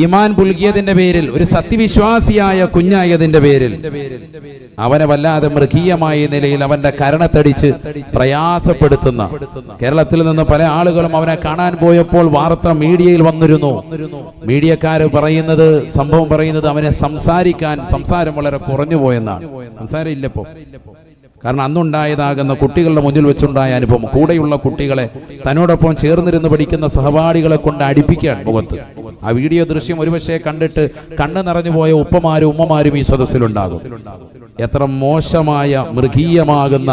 ഈമാൻ പുൽകിയതിന്റെ പേരിൽ, ഒരു സത്യവിശ്വാസിയായ കുഞ്ഞായതിന്റെ പേരിൽ അവനെ വല്ലാതെ മൃഗീയമായ നിലയിൽ അവന്റെ കരണത്തടിച്ച് പ്രയാസപ്പെടുത്തുന്ന, കേരളത്തിൽ നിന്ന് പല ആളുകളും അവനെ കാണാൻ പോയപ്പോൾ വാർത്ത മീഡിയയിൽ വന്നിരുന്നു. മീഡിയക്കാര് പറയുന്നത്, സംഭവം പറയുന്നത്, അവനെ സംസാരം വളരെ കുറഞ്ഞു പോയെന്നാണ്. സംസാരം ഇല്ലപ്പോ. കാരണം അന്നുണ്ടായതാകുന്ന കുട്ടികളുടെ മുന്നിൽ വെച്ചുണ്ടായ അനുഭവം, കൂടെയുള്ള കുട്ടികളെ തന്നോടൊപ്പം ചേർന്നിരുന്ന് പഠിക്കുന്ന സഹപാഠികളെ കൊണ്ട് അടുപ്പിക്കുകയാണ് മുഖത്ത്. ആ വീഡിയോ ദൃശ്യം ഒരുപക്ഷെ കണ്ടിട്ട് കണ്ണ് നിറഞ്ഞു പോയ ഉപ്പമാരും ഉമ്മമാരും ഈ സദസ്സിലുണ്ടാകും. എത്ര മോശമായ, മൃഗീയമാകുന്ന,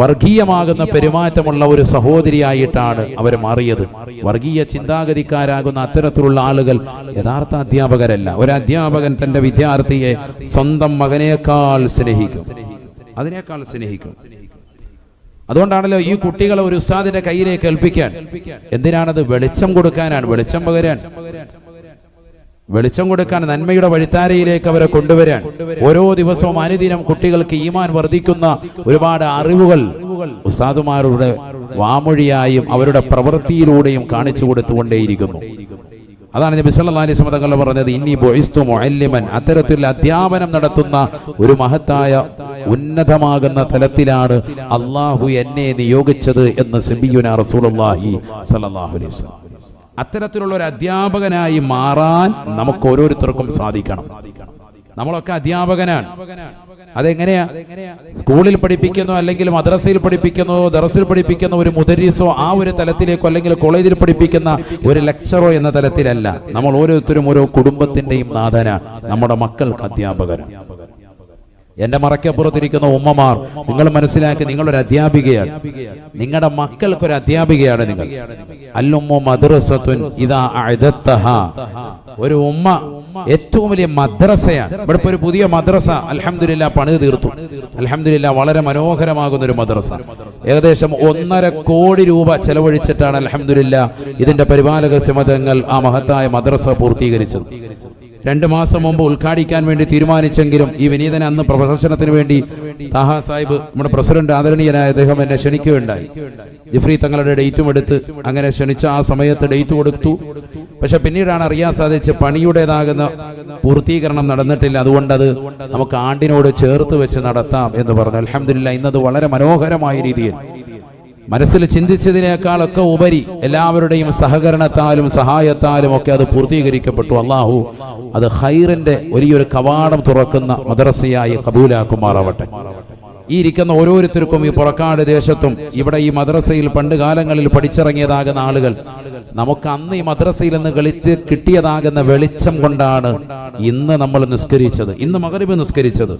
വർഗീയമാകുന്ന പെരുമാറ്റമുള്ള ഒരു സഹോദരിയായിട്ടാണ് അവർ മാറിയത്. വർഗീയ ചിന്താഗതിക്കാരാകുന്ന അത്തരത്തിലുള്ള ആളുകൾ യഥാർത്ഥ അധ്യാപകരല്ല. ഒരു അധ്യാപകൻ തന്റെ വിദ്യാർത്ഥിയെ സ്വന്തം മകനേക്കാൾ സ്നേഹിക്കും, അതിനേക്കാൾ സ്നേഹിക്കും. അതുകൊണ്ടാണല്ലോ ഈ കുട്ടികളെ ഒരു ഉസ്താദിന്റെ കയ്യിലേക്ക് ഏൽപ്പിക്കാൻ. എന്തിനാണത്? വെളിച്ചം കൊടുക്കാനാണ്, വെളിച്ചം പകരാൻ, വെളിച്ചം കൊടുക്കാൻ, നന്മയുടെ വഴിത്താരയിലേക്ക് അവരെ കൊണ്ടുവരാൻ. ഓരോ ദിവസവും അനുദിനം കുട്ടികൾക്ക് ഈമാൻ വർദ്ധിക്കുന്ന ഒരുപാട് അറിവുകൾ ഉസ്താദുമാരുടെ വാമൊഴിയായും അവരുടെ പ്രവൃത്തിയിലൂടെയും കാണിച്ചു കൊടുത്തുകൊണ്ടേയിരിക്കുന്നു. അതാണ് നബി സല്ലല്ലാഹു അലൈഹി വസല്ലം തങ്ങൾ പറഞ്ഞത്, ഇന്നി ബുഇസ്തു മുഅല്ലിമൻ. അത്തരത്തിൽ അധ്യാപനം നടത്തുന്ന ഒരു മഹത്തായ ഉന്നതമാകുന്ന തലത്തിലാണ് അള്ളാഹു എന്നെ നിയോഗിച്ചത് എന്ന് നബിയുനാ റസൂലുള്ളാഹി സ്വല്ലല്ലാഹു അലൈഹി വസല്ലം. അത്തരത്തിലുള്ള ഒരു അധ്യാപകനായി മാറാൻ നമുക്ക് ഓരോരുത്തർക്കും സാധിക്കണം. നമ്മളൊക്കെ അധ്യാപകനാണ്. അതെങ്ങനെയാ? സ്കൂളിൽ പഠിപ്പിക്കുന്നോ അല്ലെങ്കിൽ മദ്രസയിൽ പഠിപ്പിക്കുന്നോ ദർസിൽ പഠിപ്പിക്കുന്ന ഒരു മുദരിസോ ആ ഒരു തലത്തിലേക്കോ അല്ലെങ്കിൽ കോളേജിൽ പഠിപ്പിക്കുന്ന ഒരു ലെക്ചറോ എന്ന തലത്തിലല്ല. നമ്മൾ ഓരോരുത്തരും ഓരോ കുടുംബത്തിന്റെയും നാഥനാണ്. നമ്മുടെ മക്കൾക്ക് അധ്യാപകനാണ്. എന്റെ മറക്കപ്പുറത്തിരിക്കുന്ന ഉമ്മമാർ, നിങ്ങൾ മനസ്സിലാക്കി, നിങ്ങളൊരു അധ്യാപികയാണ്. നിങ്ങളുടെ മക്കൾക്കൊരു അധ്യാപികയാണ് നിങ്ങൾ. അല്ലുമ്മു മദ്രസത്തുൻ ഇദാ അഅദത്തഹാ. ഒരു ഉമ്മ ഏറ്റവും വലിയ മദ്രസയാണ്. ഇവിടെ ഒരു പുതിയ മദ്രസ അൽഹംദുലില്ലാഹ് പണിത് തീർത്തു. അൽഹംദുലില്ലാഹ് വളരെ മനോഹരമാകുന്ന ഒരു മദ്രസ. ഏകദേശം 1.5 കോടി രൂപ ചെലവഴിച്ചിട്ടാണ് അൽഹംദുലില്ലാഹ് ഇതിന്റെ പരിപാലക സമിതികൾ ആ മഹത്തായ മദ്രസ പൂർത്തീകരിച്ചത്. 2 മാസം മുമ്പ് ഉദ്ഘാടിക്കാൻ വേണ്ടി തീരുമാനിച്ചെങ്കിലും ഈ വിനീതനെ അന്ന് പ്രദർശനത്തിന് വേണ്ടി താഹ സാഹിബ്, നമ്മുടെ പ്രസിഡന്റ് ആദരണീയനായ അദ്ദേഹം എന്നെ ക്ഷണിക്കുകയുണ്ടായി. ജിഫ്രി തങ്ങളുടെ ഡേറ്റും എടുത്ത് അങ്ങനെ ക്ഷണിച്ച ആ സമയത്ത് ഡേറ്റ് കൊടുത്തു. പക്ഷെ പിന്നീടാണ് അറിയാൻ സാധിച്ച് പണിയുടേതാകുന്ന പൂർത്തീകരണം നടന്നിട്ടില്ല. അതുകൊണ്ട് അത് നമുക്ക് ആണ്ടിനോട് ചേർത്ത് വെച്ച് നടത്താം എന്ന് പറഞ്ഞു. അൽഹംദുലില്ലാഹ് ഇന്നത് വളരെ മനോഹരമായ രീതിയിൽ മനസ്സിൽ ചിന്തിച്ചതിനേക്കാളൊക്കെ ഉപരി എല്ലാവരുടെയും സഹകരണത്താലും സഹായത്താലും ഒക്കെ അത് പൂർത്തീകരിക്കപ്പെട്ടു. അള്ളാഹു അത് ഖൈറിന്റെ വലിയൊരു കവാടം തുറക്കുന്ന മദ്രസയായി കബൂലാക്കുമാറാവട്ടെ. ഈ ഇരിക്കുന്ന ഓരോരുത്തർക്കും, ഈ പുറക്കാട് ദേശത്തും ഇവിടെ ഈ മദ്രസയിൽ പണ്ട് കാലങ്ങളിൽ പഠിച്ചിറങ്ങിയതാകുന്ന ആളുകൾ, നമുക്ക് അന്ന് ഈ മദ്രസയിൽ നിന്ന് കിട്ടിയതാകുന്ന വെളിച്ചം കൊണ്ടാണ് ഇന്ന് നമ്മൾ നിസ്കരിച്ചത്, ഇന്ന് മഗ്രിബ് നിസ്കരിച്ചത്,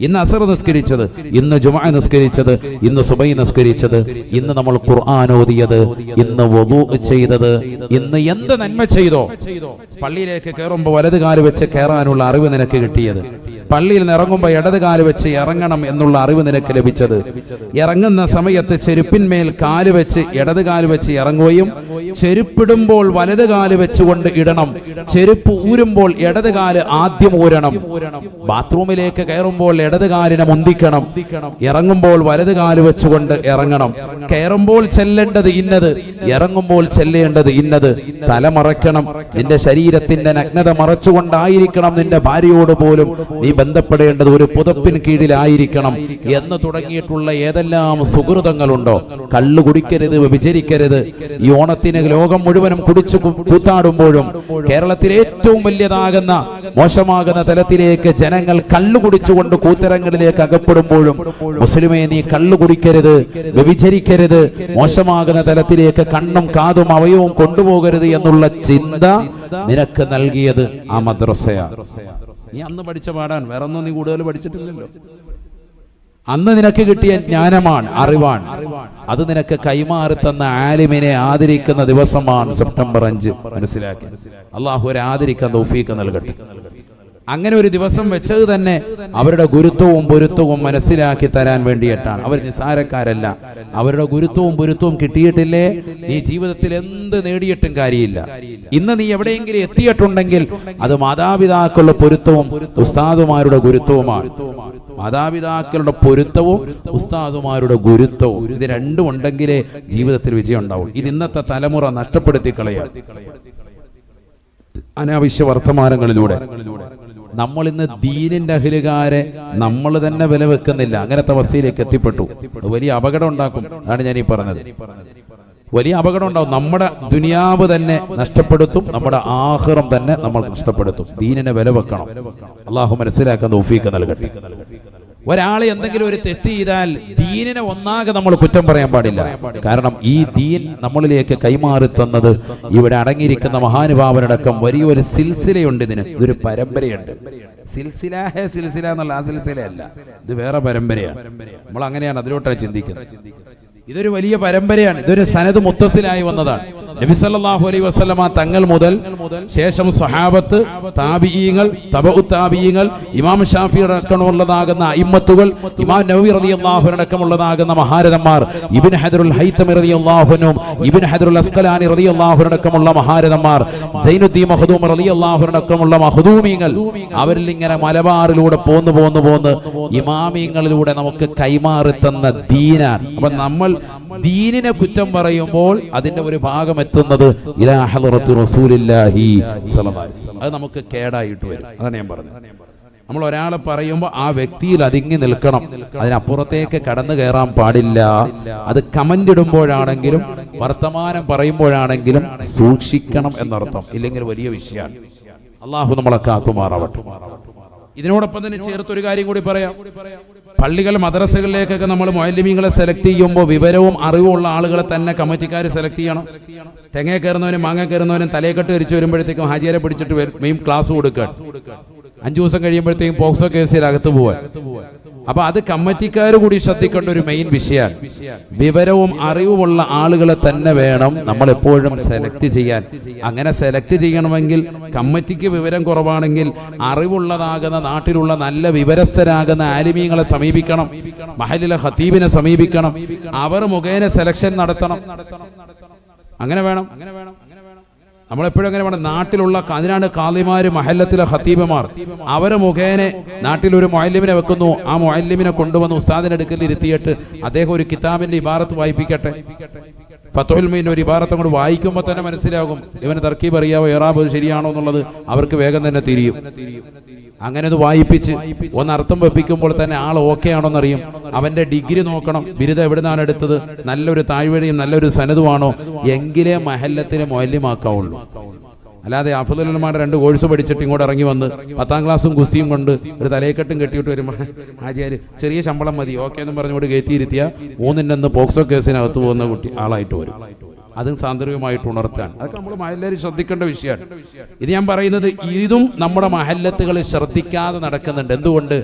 ഇന്ന് അസർ നിസ്കരിച്ചത്, ഇന്ന് ജുമുഅ നിസ്കരിച്ചത്, ഇന്ന് സുബൈ നിസ്കരിച്ചത്, ഇന്ന് നമ്മൾ ഖുർആൻ ഓതിയത്, ഇന്ന് വുദൂ ചെയ്തത്, ഇന്ന് എന്ത് നന്മ ചെയ്തോ. പള്ളിയിലേക്ക് കയറുമ്പോൾ വലത് കാല് വെച്ച് കയറാനുള്ള അറിവ് നിനക്ക് കിട്ടിയത്, പള്ളിയിൽ നിന്ന് ഇറങ്ങുമ്പോൾ ഇടത് കാല് വെച്ച് ഇറങ്ങണം എന്നുള്ള അറിവ് നിനക്ക് ലഭിച്ചത്, ഇറങ്ങുന്ന സമയത്ത് ചെരുപ്പിന്മേൽ കാല് വെച്ച് ഇടത് കാല് വെച്ച് ഇറങ്ങുകയും ചെരുപ്പിടുമ്പോൾ വലത് കാല് വെച്ചുകൊണ്ട് ഇടണം, ചെരുപ്പ് ഊരുമ്പോൾ ഇടത് കാല് ആദ്യം ഊരണം, ബാത്റൂമിലേക്ക് കയറുമ്പോൾ ഇടത് കാലിനെ മുന്തിക്കണം, ഇറങ്ങുമ്പോൾ വലത് കാല് വെച്ചുകൊണ്ട് ഇറങ്ങണം, കയറുമ്പോൾ ചെല്ലേണ്ടത് ഇന്നത്, ഇറങ്ങുമ്പോൾ ചെല്ലേണ്ടത് ഇന്നത്, തല മറക്കണം, നിന്റെ ശരീരത്തിന്റെ നഗ്നത മറച്ചുകൊണ്ടായിരിക്കണം നിന്റെ ഭാര്യയോട് പോലും നീ ബന്ധപ്പെടേണ്ടത്, ഒരു പുതപ്പിന് കീഴിലായിരിക്കണം എന്ന് തുടങ്ങിയിട്ടുള്ള ഏതെല്ലാം സുഹൃതങ്ങളുണ്ടോ. കള്ളു കുടിക്കരുത്, വ്യഭിചരിക്കരുത്. ഈ ഓണത്തിന് ലോകം മുഴുവനും കുടിച്ചു കൂത്താടുമ്പോഴും കേരളത്തിലെ ഏറ്റവും വലിയതാകുന്ന മോശമാകുന്ന തലത്തിലേക്ക് ജനങ്ങൾ കള്ളു കുടിച്ചുകൊണ്ട് കൂത്തരങ്ങളിലേക്ക് അകപ്പെടുമ്പോഴും മുസ്ലിമേ നീ കള്ളു കുടിക്കരുത്, വ്യഭിചരിക്കരുത്, മോശമാകുന്ന തലത്തിലേക്ക് കണ്ണും കാതും അവയവും കൊണ്ടുപോകരുത് എന്നുള്ള ചിന്ത നിനക്ക് നൽകിയത് ആ മദ്രസയാണ്. നീ അന്ന് പഠിച്ച പാടാൻ, വേറെ ഒന്നും നീ കൂടുതൽ പഠിച്ചിട്ടില്ലല്ലോ. അന്ന് നിനക്ക് കിട്ടിയ ജ്ഞാനമാണ്, അറിവാണ്. അത് നിനക്ക് കൈമാറി തന്ന ആലിമിനെ ആദരിക്കുന്ന ദിവസമാണ് സെപ്റ്റംബർ 5. മനസ്സിലാക്കി. അള്ളാഹു ആദരിക്കാൻ തൗഫീഖ് നൽകട്ടെ. അങ്ങനെ ഒരു ദിവസം വെച്ചത് തന്നെ അവരുടെ ഗുരുത്വവും പൊരുത്തവും മനസ്സിലാക്കി തരാൻ വേണ്ടിയിട്ടാണ്. അവർ നിസാരക്കാരല്ല. അവരുടെ ഗുരുത്വവും പൊരുത്തവും കിട്ടിയിട്ടില്ലേ നീ ജീവിതത്തിൽ എന്ത് നേടിയിട്ടും കാര്യമില്ല. ഇന്ന് നീ എവിടെയെങ്കിലും എത്തിയിട്ടുണ്ടെങ്കിൽ അത് മാതാപിതാക്കളുടെ പൊരുത്തവും ഉസ്താദുമാരുടെ ഗുരുത്വവുമാണ്. മാതാപിതാക്കളുടെ പൊരുത്തവും ഉസ്താദുമാരുടെ ഗുരുത്വവും, ഇത് രണ്ടും ഉണ്ടെങ്കിലേ ജീവിതത്തിൽ വിജയം ഉണ്ടാവും. ഇത് ഇന്നത്തെ തലമുറ നഷ്ടപ്പെടുത്തി കളയാം. അനാവശ്യ വർത്തമാനങ്ങളിലൂടെ നമ്മൾ ഇന്ന് ദീനിന്റെ അഹ്ലുകാരെ നമ്മൾ തന്നെ വില വെക്കുന്നില്ല. അങ്ങനത്തെ അവസ്ഥയിലേക്ക് എത്തിപ്പെട്ടു. അത് വലിയ അപകടം ഉണ്ടാക്കും. അതാണ് ഞാൻ ഈ പറഞ്ഞത്. വലിയ അപകടം ഉണ്ടാവും. നമ്മുടെ ദുനിയാവ് തന്നെ നഷ്ടപ്പെടുത്തും, നമ്മുടെ ആഖിറം തന്നെ നമ്മൾ നഷ്ടപ്പെടുത്തും. ദീനിനെ വില വെക്കണം. അള്ളാഹു മനസ്സിലാക്കാൻ തൗഫീഖ് നൽകട്ടെ. ഒരാൾ എന്തെങ്കിലും ഒരു തെറ്റ് ചെയ്താൽ ദീനിനെ ഒന്നാകെ നമ്മൾ കുറ്റം പറയാൻ പാടില്ല. കാരണം ഈ ദീൻ നമ്മളിലേക്ക് കൈമാറി തന്നത് ഇവിടെ അടങ്ങിയിരിക്കുന്ന മഹാനുഭാവനടക്കം വലിയൊരു സിൽസിലയുണ്ട്. ഇതൊരു പരമ്പരയുണ്ട്. സിൽസില എന്നുള്ള ആ സിൽസിലയല്ല, ഇത് വേറെ പരമ്പരയാണ്. നമ്മൾ അങ്ങനെയാണ് അതിലോട്ടാണ് ചിന്തിക്കുന്നത്. ഇതൊരു വലിയ പരമ്പരയാണ്. ഇതൊരു സനദ് മുത്തസിലായി വന്നതാണ്. നബി സല്ലല്ലാഹു അലൈഹി വസല്ലമ തങ്ങൾ മുതൽ ശേഷം സ്വഹാബത്ത്, താബിഈങ്ങൾ, തബഉ താബിഈങ്ങൾ, ഇമാം ഷാഫി അടക്കമുള്ളതാകുന്ന അയിമ്മത്തുകൾ, ഇമാം നവവി റളിയല്ലാഹു അടക്കമുള്ളതാകുന്ന മഹാരഥന്മാർ, ഇബ്നു ഹജറുൽ ഹൈതമി റളിയല്ലാഹു അൻഹു, ഇബ്നു ഹജറുൽ അസ്ഖലാനി റളിയല്ലാഹു അടക്കമുള്ള മഹാരഥന്മാർ, സൈനുദ്ദീൻ മഖ്ദൂം റളിയല്ലാഹു അടക്കമുള്ള മഖ്ദൂമീങ്ങൾ, അവരിൽ ഇങ്ങനെ മലബാറിലൂടെ പോന്ന് ഇമാമീങ്ങളിലൂടെ നമുക്ക് കൈമാറി തന്ന ദീനാണ്. അപ്പൊ നമ്മൾ ദീനിനെ കുറ്റം പറയുമ്പോൾ അതിന്റെ ഒരു ഭാഗം എത്തുന്നത് ഇലാ ഹളറത്തി റസൂലില്ലാഹി സ്വല്ലല്ലാഹു അലൈഹി വസല്ലം. അത് നമുക്ക് കേടായിട്ട് വരും. അതാണ് ഞാൻ പറഞ്ഞത്. നമ്മൾ ഒരാളെ പറയുമ്പോൾ ആ വ്യക്തിയിൽ അതിങ്ങി നിൽക്കണം, അതിനപ്പുറത്തേക്ക് കടന്നു കയറാൻ പാടില്ല. അത് കമന്റ് ഇടുമ്പോഴാണെങ്കിലും വർത്തമാനം പറയുമ്പോഴാണെങ്കിലും സൂക്ഷിക്കണം എന്നർത്ഥം. ഇല്ലെങ്കിൽ വലിയ വിഷയമാണ്. അള്ളാഹു നമ്മളെ കാക്കുമാറാവട്ടെ. ഇതിനോടൊപ്പം തന്നെ ചേർത്തൊരു കാര്യം കൂടി പറയാം. പള്ളികൾ മദ്രസകളിലേക്കൊക്കെ നമ്മൾ മുഅല്ലിമീങ്ങളെ സെലക്ട് ചെയ്യുമ്പോൾ വിവരവും അറിവുള്ള ആളുകളെ തന്നെ കമ്മിറ്റിക്കാർ സെലക്ട് ചെയ്യണം. തെങ്ങേ കയറുന്നവനും മാങ്ങ കയറുന്നവനും തലയെക്കെട്ട് ധരിച്ചു വരുമ്പോഴത്തേക്കും ഹാജിയാരെ പിടിച്ചിട്ട് മെയിൻ ക്ലാസ് കൊടുക്കാൻ, 5 ദിവസം കഴിയുമ്പോഴത്തേക്കും പോക്സോ കേസിൽ അകത്ത് പോവാൻ. അപ്പൊ അത് കമ്മിറ്റിക്കാർ കൂടി ശ്രദ്ധിക്കേണ്ട ഒരു മെയിൻ വിഷയമാണ്. വിവരവും അറിവുമുള്ള ആളുകളെ തന്നെ വേണം നമ്മൾ എപ്പോഴും സെലക്ട് ചെയ്യാൻ. അങ്ങനെ സെലക്ട് ചെയ്യണമെങ്കിൽ കമ്മിറ്റിക്ക് വിവരം കുറവാണെങ്കിൽ അറിവുള്ളതാകുന്ന നാട്ടിലുള്ള നല്ല വിവരസ്ഥരാകുന്ന ആലിമീങ്ങളെ സമീപിക്കണം, മഹല്ലിലെ ഖതീബിനെ സമീപിക്കണം, അവർ മുഖേന സെലക്ഷൻ നടത്തണം. അങ്ങനെ വേണം. നമ്മളെപ്പോഴും അങ്ങനെ വേണം. നാട്ടിലുള്ള അതിനാണ് ഖാദിമാര്, മഹല്ലത്തിലെ ഖതീബുമാർ, അവരെ മുഖേന നാട്ടിലൊരു മുഅല്ലിമിനെ വെക്കുന്നു. ആ മുഅല്ലിമിനെ കൊണ്ടുവന്ന് ഉസ്താദിന്റെ അടുക്കൽ ഇരുത്തിയിട്ട് അദ്ദേഹം ഒരു കിതാബിന്റെ ഇബാറത്ത് വായിപ്പിക്കട്ടെ. ഫത്ഹുൽ മുഈൻ ഒരു ഇബാറത്ത് കൊണ്ട് വായിക്കുമ്പോൾ തന്നെ മനസ്സിലാകും ഇവന് തർക്കീബ് അറിയാവോ, ഇറാബ് ശരിയാണോ എന്നുള്ളത് അവർക്ക് വേഗം തന്നെ തിരിയും. അങ്ങനെ അത് വായിപ്പിച്ച് ഒന്നർത്ഥം വെപ്പിക്കുമ്പോൾ തന്നെ ആൾ ഓക്കെ ആണോന്നറിയും. അവന്റെ ഡിഗ്രി നോക്കണം, ബിരുദം എവിടുന്നാണ് എടുത്തത്, നല്ലൊരു താഴ്വഴിയും നല്ലൊരു സനതുമാണോ, എങ്കിലേ മഹല്ലത്തിനെ മുഅല്ലിമാക്കാവുള്ളൂ. അല്ലാതെ അഫ്ളലുലമാരുടെ 2 കോഴ്സ് പഠിച്ചിട്ട് ഇങ്ങോട്ട് ഇറങ്ങി വന്ന് 10ാം ക്ലാസ്സും കുസ്തിയും കൊണ്ട് ഒരു തലയെക്കെട്ടും കെട്ടിയിട്ട് വരുമ്പോൾ ആചാര്യ ചെറിയ ശമ്പളം മതി ഓക്കെ എന്നും പറഞ്ഞുകൊണ്ട് കയറ്റിയിരുത്തിയ 3 പോക്സോ കേസിനകത്ത് പോകുന്ന ആളായിട്ട് വരും. അതും സാന്ദർഭികമായിട്ട് ഉണർത്താൻ അതൊക്കെ നമ്മൾ മഹല്ലത്തിൽ ശ്രദ്ധിക്കേണ്ട വിഷയമാണ്. ഇത് ഞാൻ പറയുന്നത് ഇതും നമ്മുടെ മഹല്ലത്തുകളിൽ ശ്രദ്ധിക്കാതെ നടക്കുന്നുണ്ട്. എന്തുകൊണ്ട്?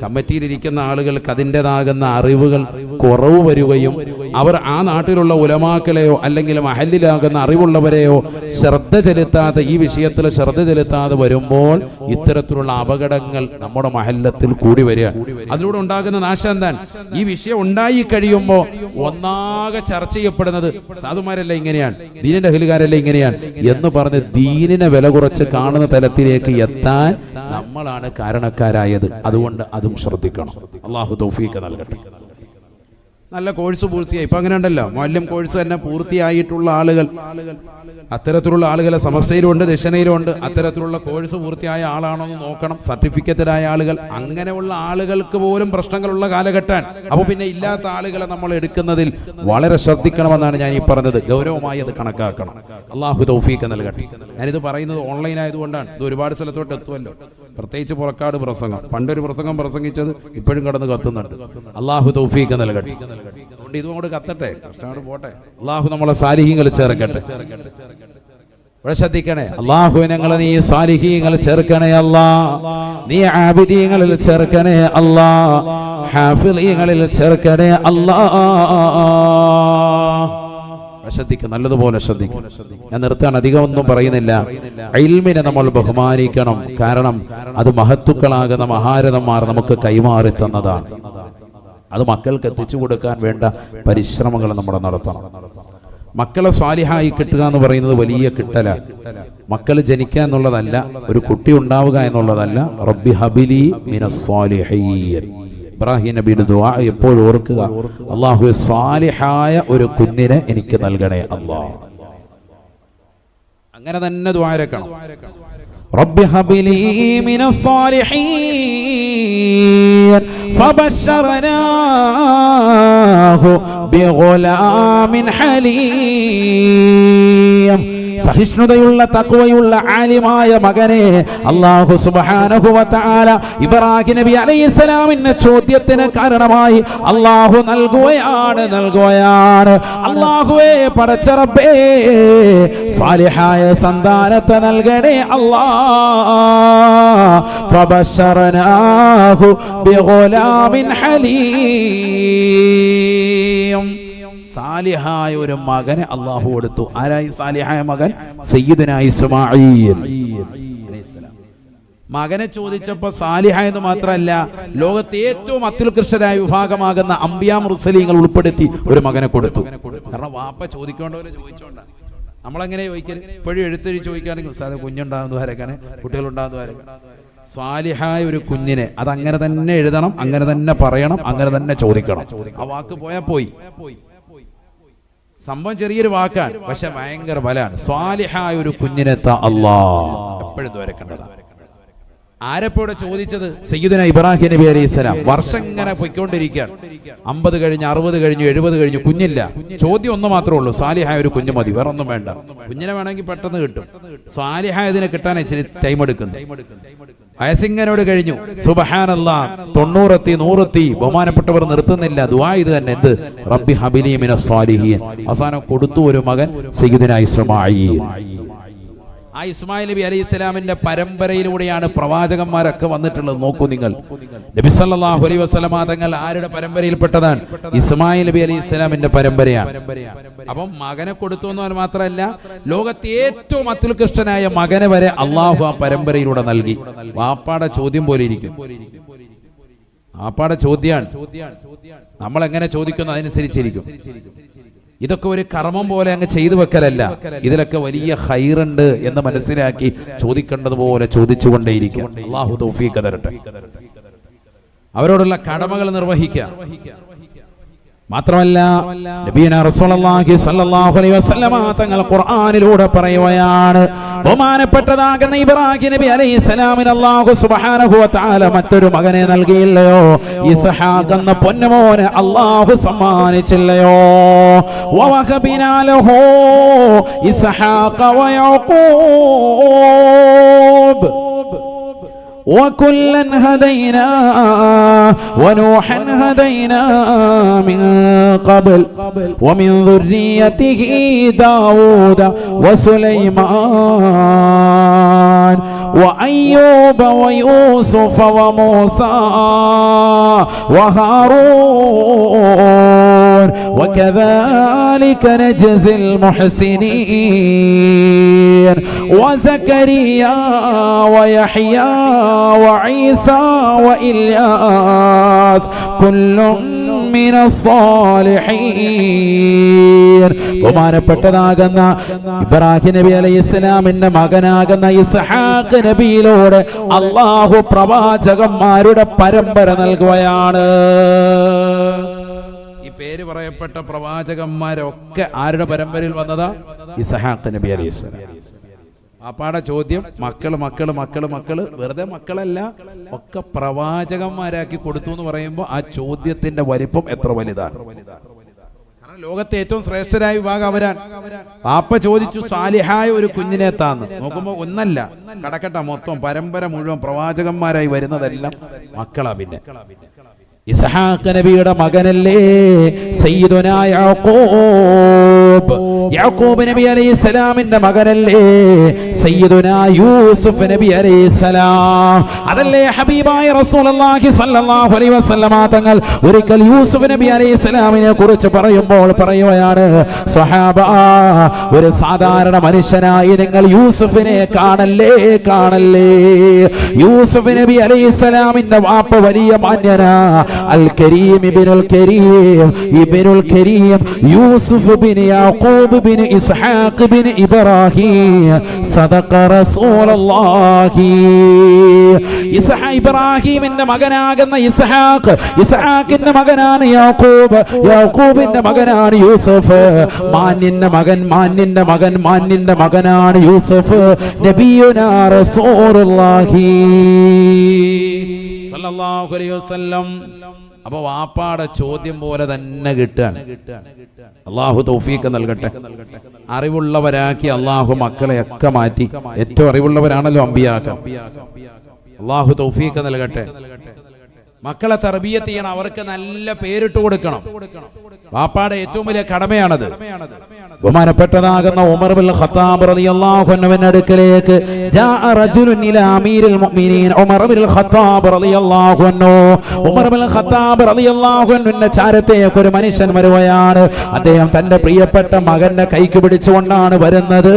കമ്മിറ്റിയിലിരിക്കുന്ന ആളുകൾക്ക് അതിൻ്റെതാകുന്ന അറിവുകൾ കുറവ് വരികയും അവർ ആ നാട്ടിലുള്ള ഉലമാക്കളെയോ അല്ലെങ്കിൽ മഹല്ലിലാകുന്ന അറിവുള്ളവരെയോ ശ്രദ്ധ ചെലുത്താതെ, ഈ വിഷയത്തിൽ ശ്രദ്ധ ചെലുത്താതെ വരുമ്പോൾ ഇത്തരത്തിലുള്ള അപകടങ്ങൾ നമ്മുടെ മഹല്ലത്തിൽ കൂടി വരികയാണ്. അതിലൂടെ ഉണ്ടാകുന്ന നാശം എന്താണ്? ഈ വിഷയം ഉണ്ടായി കഴിയുമ്പോൾ ഒന്നാകെ ചർച്ച ചെയ്യപ്പെടുന്നത് സാധുമാരല്ല ഇങ്ങനെയാണ്, ദീനിന്റെ അഹ്ലുകാരല്ല ഇങ്ങനെയാണ് എന്ന് പറഞ്ഞ് ദീനിനെ വില കുറച്ച് കാണുന്ന തലത്തിലേക്ക് എത്താൻ നമ്മളാണ് കാരണക്കാരായത്. അതുകൊണ്ട് അതും ശ്രദ്ധിക്കണം. അള്ളാഹു തൗഫീഖ് നൽകട്ടെ. നല്ല കോഴ്സ് പൂർത്തിയായി. ഇപ്പൊ അങ്ങനെ ഉണ്ടല്ലോ, മുഅല്ലിം കോഴ്സ് തന്നെ പൂർത്തിയായിട്ടുള്ള ആളുകൾ, അത്തരത്തിലുള്ള ആളുകളെ സമസ്തയിലുണ്ട്, ദശനയിലുണ്ട്. അത്തരത്തിലുള്ള കോഴ്സ് പൂർത്തിയായ ആളാണോ എന്ന് നോക്കണം. സർട്ടിഫിക്കറ്റഡായ ആളുകൾ, അങ്ങനെയുള്ള ആളുകൾക്ക് പോലും പ്രശ്നങ്ങളുള്ള കാലഘട്ടമാണ്. അപ്പോൾ പിന്നെ ഇല്ലാത്ത ആളുകളെ നമ്മൾ എടുക്കുന്നതിൽ വളരെ ശ്രദ്ധിക്കണമെന്നാണ് ഞാൻ ഈ പറഞ്ഞത്. ഗൗരവമായി അത് കണക്കാക്കണം. അള്ളാഹു തൗഫീഖ് നൽകട്ടെ. ഞാനിത് പറയുന്നത് ഓൺലൈൻ ആയതുകൊണ്ടാണ്. ഇത് ഒരുപാട് സ്ഥലത്തോട്ട് എത്തുമല്ലോ. പ്രത്യേകിച്ച് പുറക്കാട് പ്രസംഗം, പണ്ടൊരു പ്രസംഗം പ്രസംഗിച്ചത് ഇപ്പോഴും കടന്ന് കത്തുന്നുണ്ട്. അള്ളാഹു തൗഫീഖ് നൽകട്ടെ. അതുകൊണ്ട് ഇതുകൊണ്ട് കത്തട്ടെ, കഷ്ടപ്പാട് പോട്ടെ. അള്ളാഹു നമ്മളെ സാലിഹീങ്ങൾ ചേർക്കട്ടെ. ഇവിടെ ശ്രദ്ധിക്കണേ. അള്ളാഹു ഞങ്ങളെ നീ സാലിഹീങ്ങൾ ചേർക്കണേ അല്ലാ, നീ ആബിദീങ്ങളിൽ ചേർക്കണേ അല്ലാ, ഹാഫിളീങ്ങളിൽ ചേർക്കണേ അല്ലാ. ശ്രദ്ധിക്കും, നല്ലതുപോലെ ശ്രദ്ധിക്കും. ഞാൻ നിർത്താൻ അധികം ഒന്നും പറയുന്നില്ല. ഇൽമിനെ നമ്മൾ ബഹുമാനിക്കണം. കാരണം അത് മഹത്തുക്കളാകുന്ന മഹാരഥന്മാർ നമുക്ക് കൈമാറി തന്നതാണ്. അത് മക്കൾക്ക് എത്തിച്ചു കൊടുക്കാൻ വേണ്ട പരിശ്രമങ്ങൾ നമ്മൾ നടത്തണം. മക്കളെ സ്വാലിഹായി കിട്ടുക എന്ന് പറയുന്നത് വലിയ കിട്ടലാണ്. മക്കൾ ജനിക്കുക എന്നുള്ളതല്ല, ഒരു കുട്ടി ഉണ്ടാവുക എന്നുള്ളതല്ല. റബ്ബി ഹബിലി മിനസ് സ്വാലിഹീൻ, ഇബ്രാഹിം നബിയുടെ ദുആ എപ്പോഴും ഓർക്കുക. അല്ലാഹുവേ സ്വാലിഹായ ഒരു കുഞ്ഞിനെ എനിക്ക് നൽകണേ അല്ലാഹ്. അങ്ങനെ തന്നെ ദുആ ഇരക്കണം. റബ്ബി ഹബ്ലി മിനസ് സാലിഹീൻ ഫബശറനാഹു ബിഗുലാമിൻ ഹലീം. സഹിഷ്ണുതയുള്ള തഖ്വയുള്ള ആലിമായ മകനെ അല്ലാഹു സുബ്ഹാനഹു വ തആല ഇബ്രാഹിം നബി അലൈഹിസ്സലാമിന്റെ ചോദ്യത്തിന് കാരണമായി അല്ലാഹു നൽകുകയാണ്. അല്ലാഹുവേ പടച്ച റബ്ബേ സാലിഹായ സന്താനത്തെ നൽകണേ അല്ലാഹ്. ഫബശറനാഹു ബിഗുലാമിൻ ഹലീം. സാലിഹായ ഒരു മകനെ അള്ളാഹു കൊടുത്തു. ആരായി സാലിഹായ മകൻ? സയ്യിദുനാ ഇസ്മാഈൽ. മകനെ ചോദിച്ചപ്പോൾ സാലിഹായ എന്ന് മാത്രമല്ല, ലോകത്തെ ഏറ്റവും അത്യുത്കൃഷ്ടരായ വിഭാഗമാകുന്ന അംബിയാ മുർസലീങ്ങൾ ഉൾപ്പെടുത്തി ഒരു മകനെ കൊടുത്തു. കാരണം വാപ്പ ചോദിക്കേണ്ടവരെ ചോദിച്ചോണ്ട. നമ്മളെങ്ങനെ ചോദിക്കൽ? ഇപ്പോഴും എഴുത്തൊരു ചോദിക്കുകയാണെങ്കിൽ ഉസ്താദ് കുഞ്ഞുണ്ടാകുന്ന വരക്കാണ്, കുട്ടികളുണ്ടാകുന്ന വരക്കാണ്. സ്വാലിഹായ ഒരു കുഞ്ഞിനെ അതങ്ങനെ തന്നെ എഴുതണം, അങ്ങനെ തന്നെ പറയണം, അങ്ങനെ തന്നെ ചോദിക്കണം. ആ വാക്ക് പോയാൽ പോയി. സംഭവം ചെറിയൊരു വാക്കാണ്, പക്ഷെ ഭയങ്കര ബലാണ്. സ്വാലിഹായ ഒരു കുഞ്ഞിനെ അല്ലാഹ് എപ്പോഴും ദ്വാരക്കേണ്ടതാണ്. ആരെപ്പോടെ ചോദിച്ചത്? സയ്യിദുനാ ഇബ്രാഹിം നബി അലൈഹിസ്സലാം. വർഷം ഇങ്ങനെ പൊയ്ക്കൊണ്ടിരിക്കുകയാണ്. 50 കഴിഞ്ഞു, 60 കഴിഞ്ഞു, 70 കഴിഞ്ഞു, കുഞ്ഞില്ല. ചോദ്യം ഒന്ന് മാത്രമേ ഉള്ളൂ, സാലിഹായ ഒരു കുഞ്ഞു മതി, വേറെ ഒന്നും വേണ്ട. കുഞ്ഞിനെ വേണമെങ്കിൽ പെട്ടെന്ന് കിട്ടും, സ്വാലിഹായതിനെ കിട്ടാൻ ഇച്ചിരി ടൈം എടുക്കുന്നു. വയസ്സിങ്ങനോട് കഴിഞ്ഞു. സുബ്ഹാനല്ലാഹ്, 90 എത്തി, 100 എത്തി. ബഹുമാനപ്പെട്ടവർ നിർത്തുന്നില്ല, ദുആ ഇത് തന്നെ. എന്ത്? റബ്ബി ഹബ്ലി മിനസ് സാലിഹീൻ. അവസാനം കൊടുത്തു ഒരു മകൻ, സയ്യിദുനാ ഇസ്മാഈൽ. ആ ഇസ്മായിൽ നബി അലൈഹി സ്വലാമിന്റെ പരമ്പരയിലൂടെയാണ് പ്രവാചകന്മാരൊക്കെ വന്നിട്ടുള്ളത്. നോക്കൂ നിങ്ങൾ, നബി സല്ലല്ലാഹു അലൈഹി വസല്ലമ തങ്ങൾ ആരുടെ പരമ്പരയിൽപ്പെട്ടതാണ്? ഇസ്മായിൽ നബി അലൈഹി സ്വലാമിന്റെ പരമ്പരയാണ്. അപ്പം മകനെ കൊടുത്തു എന്ന് മാത്രമല്ല, ലോകത്തെ ഏറ്റവും അത്യുത്കൃഷ്ടനായ മകനെ വരെ അള്ളാഹു ആ പരമ്പരയിലൂടെ നൽകി. വാപ്പാടെ ചോദ്യം പോലെ ഇരിക്കും. വാപ്പാടെ ചോദ്യമാണ്. നമ്മൾ എങ്ങനെ ചോദിക്കുന്നു അതനുസരിച്ചിരിക്കും. ഇതൊക്കെ ഒരു കർമ്മം പോലെ അങ്ങ് ചെയ്തു വെക്കലല്ല. ഇതിലൊക്കെ വലിയ ഖൈറുണ്ട് എന്ന് മനസ്സിലാക്കി ചോദിക്കേണ്ടതുപോലെ ചോദിച്ചുകൊണ്ടേയിരിക്കുക. അല്ലാഹു തൗഫീഖ് തരട്ടെ. അവരോടുള്ള കടമകൾ നിർവഹിക്കുക. മാത്രമല്ല, നബിയനാ റസൂലുള്ളാഹി സ്വല്ലല്ലാഹു അലൈഹി വസല്ലമ തങ്ങൾ ഖുർആനിലൂടെ പറയുകയാണ്, ബഹുമാനപ്പെട്ടതാകുന്ന ഇബ്രാഹിം നബി അലൈഹിസ്സലാമിന് അല്ലാഹു സുബ്ഹാനഹു വ തആല മറ്റൊരു മകനെ നൽകിയില്ലയോ? ഇസ്ഹാഖ് എന്ന പൊന്നുമോനെ അല്ലാഹു സമ്മാനിച്ചില്ലയോ? വവഹബിനാ ലഹു ഇസ്ഹാഖ വയഅഖൂബ് وكلا هدينا ونوحا هدينا من قبل ومن ذريته داود وسليمان وأيوب ويوسف وموسى وهارون وكذلك نجزي المحسنين وزكريا ويحيى وعيسى وإلياس كل من الصالحين. ബഹുമാനപ്പെട്ടതാകുന്ന ഇബ്രാഹിം നബി അലൈഹിസ്സലാമിന്റെ മകനാകുന്ന ഇസ്ഹാഖ് നബിയിലൂടെ അല്ലാഹു പ്രവാചകന്മാരുടെ പരമ്പര നൽകുകയാണ്. ഈ പേര് പറയപ്പെട്ട പ്രവാചകന്മാരൊക്കെ ആരുടെ പരമ്പരയിൽ വന്നതാ? ഇസ്ഹാഖ് നബി അലൈഹിസ്സലാം. ആപ്പാടെ ചോദ്യം, മക്കള് മക്കള് മക്കള് മക്കള്, വെറുതെ മക്കളല്ല, ഒക്കെ പ്രവാചകന്മാരാക്കി കൊടുത്തു എന്ന് പറയുമ്പോൾ ആ ചോദ്യത്തിന്റെ വലിപ്പം എത്ര വലുതാണ്. കാരണം ലോകത്തെ ഏറ്റവും ശ്രേഷ്ഠരായ വിഭാഗം അവരാണ്. പാപ്പ ചോദിച്ചു സാലിഹായ ഒരു കുഞ്ഞിനെ താന്ന്. നോക്കുമ്പോ ഒന്നല്ല, കടക്കട്ട മൊത്തം പരമ്പര മുഴുവൻ പ്രവാചകന്മാരായി വരുന്നതെല്ലാം മക്കളാ. പിന്നെ ഇസ്ഹാഖ് നബിയുടെ മകനല്ലേ സയ്യിദുനാ യാഖൂബ്. യാഖൂബ് നബി അലൈഹിസ്സലാമിന്റെ മകനല്ലേ സയ്യിദുനാ യൂസുഫ് നബി അലൈഹിസ്സലാം. അതല്ലേ ഹബീബായ റസൂലുള്ളാഹി സ്വല്ലല്ലാഹു അലൈഹി വസല്ലമ തങ്ങൾ ഒരിക്കൽ യൂസുഫ് നബി അലൈഹിസ്സലാമിനെ കുറിച്ച് പറയുമ്പോൾ പറയുകയാണ്, സ്വഹാബ, ഒരു സാധാരണ മനുഷ്യനായി നിങ്ങൾ യൂസുഫിനെ കാണല്ലേ കാണല്ലേ. യൂസുഫ് നബി അലൈഹിസ്സലാമിന്റെ വാപ്പ വലിയ മാന്യനാ. അൽ കരീം ഇബ്നുൽ കരീം ഇബ്നുൽ കരീം യൂസുഫ് ബിൻ യാ യാഖൂബ് ബിൻ ഇസ്ഹാഖ് ബിൻ ഇബ്രാഹിം സദഖ റസൂലുള്ളാഹി. ഇബ്രാഹിമിന്റെ മകനാകുന്ന ഇസ്ഹാഖിന്റെ മകനാണ് യാഖൂബ്, യാഖൂബിന്റെ മകനാണ് യൂസുഫ്, മാന്യന്റെ മകനാണ് യൂസുഫ്. നബിയുനാ റസൂലുള്ളാഹി സല്ലല്ലാഹു അലൈഹി വസല്ലം. അപ്പൊ വാപ്പാടെ ചോദ്യം പോലെ തന്നെ കിട്ടാണ്. അള്ളാഹു തൗഫീഖ് നൽകട്ടെ. അറിവുള്ളവരാക്കി അള്ളാഹു മക്കളെയൊക്കെ മാറ്റി. ഏറ്റവും അറിവുള്ളവരാണല്ലോ അമ്പിയാക്ക. അള്ളാഹു തൗഫീഖ് നൽകട്ടെ. മക്കളെ തർബിയത്ത് ചെയ്യണം, അവർക്ക് നല്ല പേരിട്ട് കൊടുക്കണം. വാപ്പാടെ ഏറ്റവും വലിയ കടമയാണത്. ബഹുമാനപ്പെട്ടതാകുന്ന ഉമർ ബിൻ ഖത്താബ് റളിയല്ലാഹു അൻഹുവിന്റെ അടുക്കലേക്ക് ജാഅ റജുലുൻ ഇലാ അമീരിൽ മുഅ്മിനീൻ ഉമർ ബിൻ ഖത്താബ് റളിയല്ലാഹു അൻഹു. ഉമർ ബിൻ ഖത്താബ് റളിയല്ലാഹു അൻഹുവിന്റെ ചാരത്തേക്ക് ഒരു മനുഷ്യൻ വരുകയാണ്. അദ്ദേഹം തന്റെ പ്രിയപ്പെട്ട മകന്റെ കൈക്ക് പിടിച്ചുകൊണ്ടാണ് വരുന്നത്.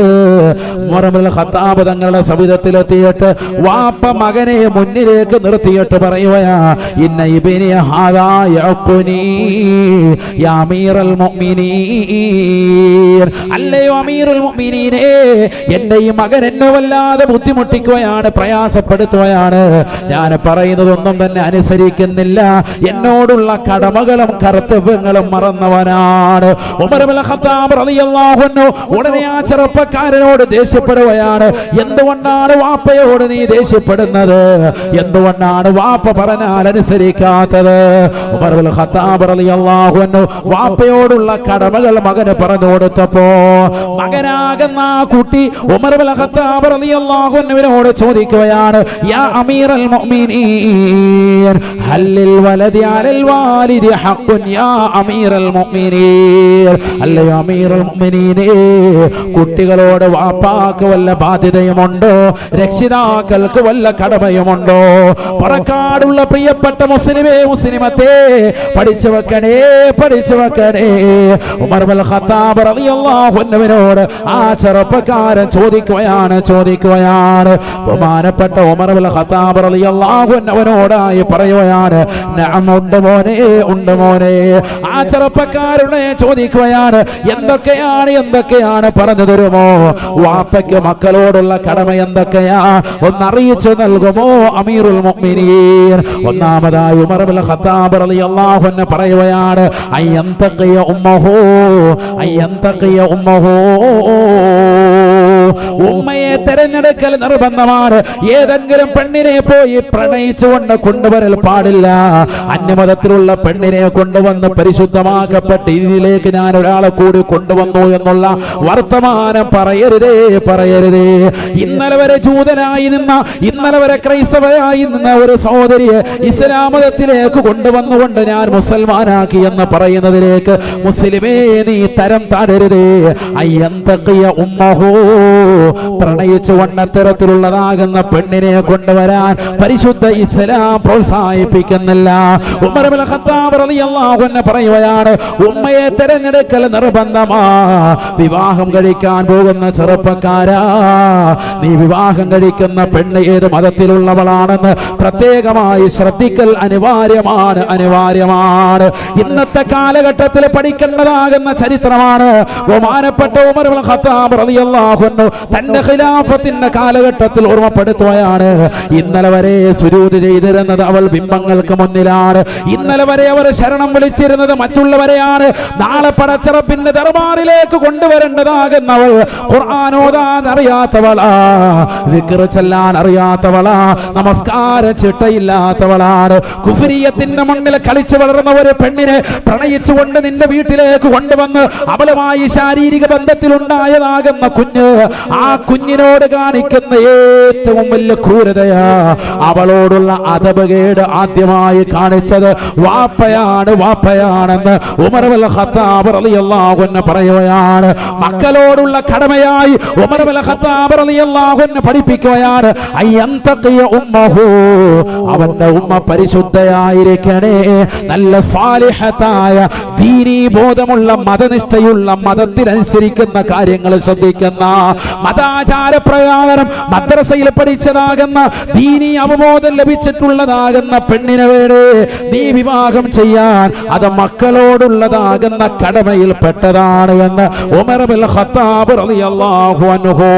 ഉമർ ബിൻ ഖത്താബ് തങ്ങളുടെ സവിധത്തിലെത്തിയിട്ട് വാപ്പ മകനെ മുന്നിലേക്ക് നിർത്തിയിട്ട് പറയുകയാ, ഇന്ന ഇബ്നി ഹാദാ യഅഖുനി യാ അമീറൽ മുഅ്മിനീൻ. അല്ലയോ അമീറുൽ മുഅ്മിനീനേ, എന്റെ ഈ മകൻ എന്നെ വല്ലാതെ ബുദ്ധിമുട്ടിക്കുകയാണ്, പ്രയാസപ്പെടുത്തുകയാണ്. ഞാൻ പറയുന്നതൊന്നും തന്നെ അനുസരിക്കുന്നില്ല. എന്നോടുള്ള കടമകളും കർത്തവ്യങ്ങളും മറന്നവനാണ്. ഉമർ ഇബ്നുൽ ഖത്താബ് റളിയല്ലാഹു അൻഹു ഉടനെ ആ ചെറുപ്പക്കാരനോട് ദേഷ്യപ്പെടുകയാണ്. എന്തുകൊണ്ടാണ് വാപ്പയോട് നീ ദേഷ്യപ്പെടുന്നത്? എന്തുകൊണ്ടാണ് വാപ്പ പറഞ്ഞാൽ അനുസരിക്കാത്തത്? ഉമർ ഇബ്നുൽ ഖത്താബ് റളിയല്ലാഹു അൻഹു വാപ്പയോടുള്ള കടമകൾ മകന് പറഞ്ഞു കൊടുത്തപ്പോ മകനാകുന്ന ആ കുട്ടി ഉമർ ഇബ്നുൽ ഖത്താബ് റളിയല്ലാഹു അൻഹുവിനോട് ചോദിക്കുകയാണ്, യാ അമീറൽ മുഅ്മിനീൻ ഹല്ലിൽ വലദി അലൽ വാലിദി ഹഖ്ഖുൻ യാ അമീറൽ മുഅ്മിനീൻ. അല്ലയോ അമീറുൽ മുഅ്മിനീനേ, കുട്ടികളോട് വാപ്പാക്ക് വല്ല ബാധ്യതയുമുണ്ടോ? രക്ഷിതാക്കൾക്ക് വല്ല കടമയുമുണ്ടോ? പറക്കാടുള്ള പ്രിയപ്പെട്ട മുസ്ലിമേ, മുസ്ലിമത്തെ പഠിച്ചു വെക്കണേ, പഠിച്ചു വെക്കണേ. ഉമർ ഇബ്നുൽ ഖത്താബ് റളിയല്ലാഹു അൻഹുവിനോട് ആ ചെറുപ്പക്കാരൻ ചോദിക്കുകയാണ്. ബഹുമാനപ്പെട്ട ഉമർ ഇബ്നുൽ ഖത്താബ് റളിയല്ലാഹു അൻഹുവിനോടായി പറയുകയാണ്, നഅം ഉണ്ട് മോനെ, ഉണ്ട് മോനെ. ആ ചെറുപ്പക്കാരനെ ചോദിക്കുകയാണ്, എന്തൊക്കെയാണ് പറഞ്ഞു തരുമോ? വാപ്പയ്ക്ക് മക്കളോടുള്ള കടമ എന്തൊക്കെയാ ഒന്നറിയിച്ചു നൽകുമോ അമീറുൽ മുഅ്മിനീൻ? ഒന്നാമതായി ഉമർ ഇബ്നുൽ ഖത്താബ് റളിയല്ലാഹു അൻഹു പറയുകയാണ്, അയ്യന്തഖിയ ഉമ്മഹു, അയ്യന്തഖിയ ഉമ്മഹു. ഉമ്മയെ തെരഞ്ഞെടുക്കൽ നിർബന്ധമാണ്. ഏതെങ്കിലും പെണ്ണിനെ പോയി പ്രണയിച്ചുകൊണ്ട് കൊണ്ടുവരൽ പാടില്ല. അന്യമതത്തിലുള്ള പെണ്ണിനെ കൊണ്ടുവന്ന് പരിശുദ്ധമാക്കപ്പെട്ട ഇതിലേക്ക് ഞാൻ ഒരാളെ കൂടി കൊണ്ടുവന്നു എന്നുള്ള വർത്തമാനം പറയരുതേ, പറയരുതേ. ഇന്നലെ വരെ ജൂതനായി നിന്ന, ഇന്നലെ വരെ ക്രൈസ്തവയായി നിന്ന ഒരു സഹോദരിയെ ഇസ്ലാം മതത്തിലേക്ക് കൊണ്ടുവന്നുകൊണ്ട് ഞാൻ മുസൽമാനാക്കി എന്ന് പറയുന്നതിലേക്ക് മുസ്ലിമേ നീ തരം താഴരുതേ. അയ്യന്തഖിയ ഉമ്മഹു, പ്രണയിച്ചുകൊണ്ട് അത്തരത്തിലുള്ളതാകുന്ന പെണ്ണിനെ കൊണ്ടുവരാൻ പരിശുദ്ധ ഇസ്ലാം പ്രോത്സാഹിപ്പിക്കുന്നില്ല. ഉമർ ഇബ്നുൽ ഖത്താബ് റളിയല്ലാഹു അൻഹു പറയുകയാണ്, ഉമ്മയെ തിരഞ്ഞെടുക്കൽ നിർബന്ധമാ. വിവാഹം കഴിക്കാൻ പോകുന്ന ചെറുപ്പക്കാരാ, നീ വിവാഹം കഴിക്കുന്ന പെണ്ണ് ഏത് മതത്തിലുള്ളവളാണെന്ന് പ്രത്യേകമായി ശ്രദ്ധിക്കൽ അനിവാര്യമാണ്, അനിവാര്യമാണ്. ഇന്നത്തെ കാലഘട്ടത്തിൽ പഠിക്കേണ്ടതാകുന്ന ചരിത്രമാണ്. ബഹുമാനപ്പെട്ട ഉമർ ഇബ്നുൽ ഖത്താബ് റളിയല്ലാഹു അൻഹു തന്റെ ഖിലാഫത്തിന്റെ കാലഘട്ടത്തിൽ ഓർമ്മപ്പെടുത്തുകയാണ്, ഇന്നലെ വരെ സുജൂദ് ചെയ്തിരുന്നത് അവൾ ബിംബങ്ങൾക്ക് മുന്നിലാണ്. ഇന്നലെ വരെ അവർ ശരണം വിളിച്ചിരുന്നത് മറ്റുള്ളവരെയാണ്. നാളെ പടച്ചറപ്പിന്റെ ദർബാറിലേക്ക് കൊണ്ടുവരേണ്ടതാകുന്നവൾ ഖുർആൻ ഓതാൻ അറിയാത്തവളാ, ദിക്ർ ചൊല്ലാൻ അറിയാത്തവളാ, നമസ്കാരം ചിട്ടയില്ലാത്തവളാണ്. കുഫ്രിയത്തിന്റെ മണ്ണിൽ കളിച്ചു വളർന്ന ഒരു പെണ്ണിനെ പ്രണയിച്ചുകൊണ്ട് നിന്റെ വീട്ടിലേക്ക് കൊണ്ടുവന്ന് അവളുമായി ശാരീരിക ബന്ധത്തിലുണ്ടായതാകുന്ന കുഞ്ഞ്, ആ കുഞ്ഞിനോട് കാണിക്കുന്ന ഏറ്റവും വലിയ ക്രൂരതയാ. അവളോടുള്ള അദബുകേട് ആദ്യമായി കാണിച്ചത് വാപ്പയാണ്, വാപ്പയാണെന്ന് ഉമർ ഇബ്നുൽ ഖത്താബ് റളിയല്ലാഹു അൻഹു പറയുകയാണ്. മക്കളോടുള്ള കടമയായി ഉമർ ഇബ്നുൽ ഖത്താബ് റളിയല്ലാഹു അൻഹു പഠിപ്പിക്കുകയാണ്, അയ്യന്തഖിയ ഉമ്മഹു, അവന്റെ ഉമ്മ പരിശുദ്ധയായിരിക്കണേ, നല്ല സാലിഹത്തായ ദീനീ ബോധമുള്ള മതനിഷ്ഠയുള്ള മതത്തിനനുസരിക്കുന്ന കാര്യങ്ങൾ ശ്രദ്ധിക്കുന്ന മതാചാരപ്രകാരം മദ്രസയിൽ പഠിച്ചതാകുന്ന ദീനി അവബോധം ലഭിച്ചിട്ടുള്ളതാകുന്ന പെണ്ണിനെ വേണേ നീ വിവാഹം ചെയ്യാൻ അത് മക്കളോടുള്ളതാകുന്ന കടമയിൽ പെട്ടതാണ് എന്ന് ഉമർ ഇബ്നുൽ ഖത്താബ് റളിയല്ലാഹു അൻഹു.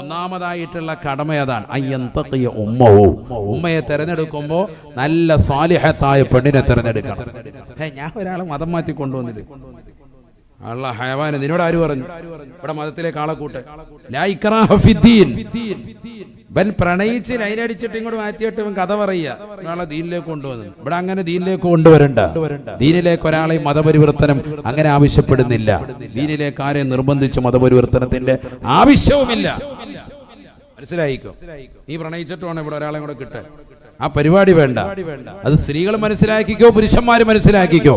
ഒന്നാമതായിട്ടുള്ള കടമ അതാണ്, അയ്യന്തഖിയ ഉമ്മഹു. ഉമ്മയെ തെരഞ്ഞെടുക്കുമ്പോൾ നല്ല സാലിഹത്തായ പെണ്ണിനെ തെരഞ്ഞെടുക്കണം. ഞാൻ ഒരാളെ മതം മാറ്റി കൊണ്ടുവന്നില്ല. അല്ലാ ഹയവാനെ, നിന്നോട് ആര് പറഞ്ഞു ഇവിടെ മതത്തിലേക്ക് ആളെ കൂട്ടെ? ലാ ഇക്റാഹ ഫിദ്ദീൻ. ഇവൻ പ്രണയിച്ച് ലൈനടിച്ചിട്ട് ഇങ്ങോട്ട് മാറ്റിയിട്ട് ഇവൻ കഥ പറയുക ഒരാളെ ദീനിലേക്ക് കൊണ്ടുവന്നു. ഇവിടെ അങ്ങനെ ദീനിലേക്ക് കൊണ്ടുവരണ്ട. ദീനിലേക്ക് ഒരാളെ മതപരിവർത്തനം അങ്ങനെ ആവശ്യപ്പെടുന്നില്ല. ദീനിലേക്ക് ആരെയും നിർബന്ധിച്ച് മതപരിവർത്തനത്തിന്റെ ആവശ്യവുമില്ല. മനസ്സിലായിക്കോ? നീ പ്രണയിച്ചിട്ട് വേണം ഇവിടെ ഒരാളെ കൂടെ കിട്ടാൻ. ആ പരിപാടി വേണ്ട. അത് സ്ത്രീകൾ മനസ്സിലാക്കിക്കോ, പുരുഷന്മാര് മനസ്സിലാക്കിക്കോ.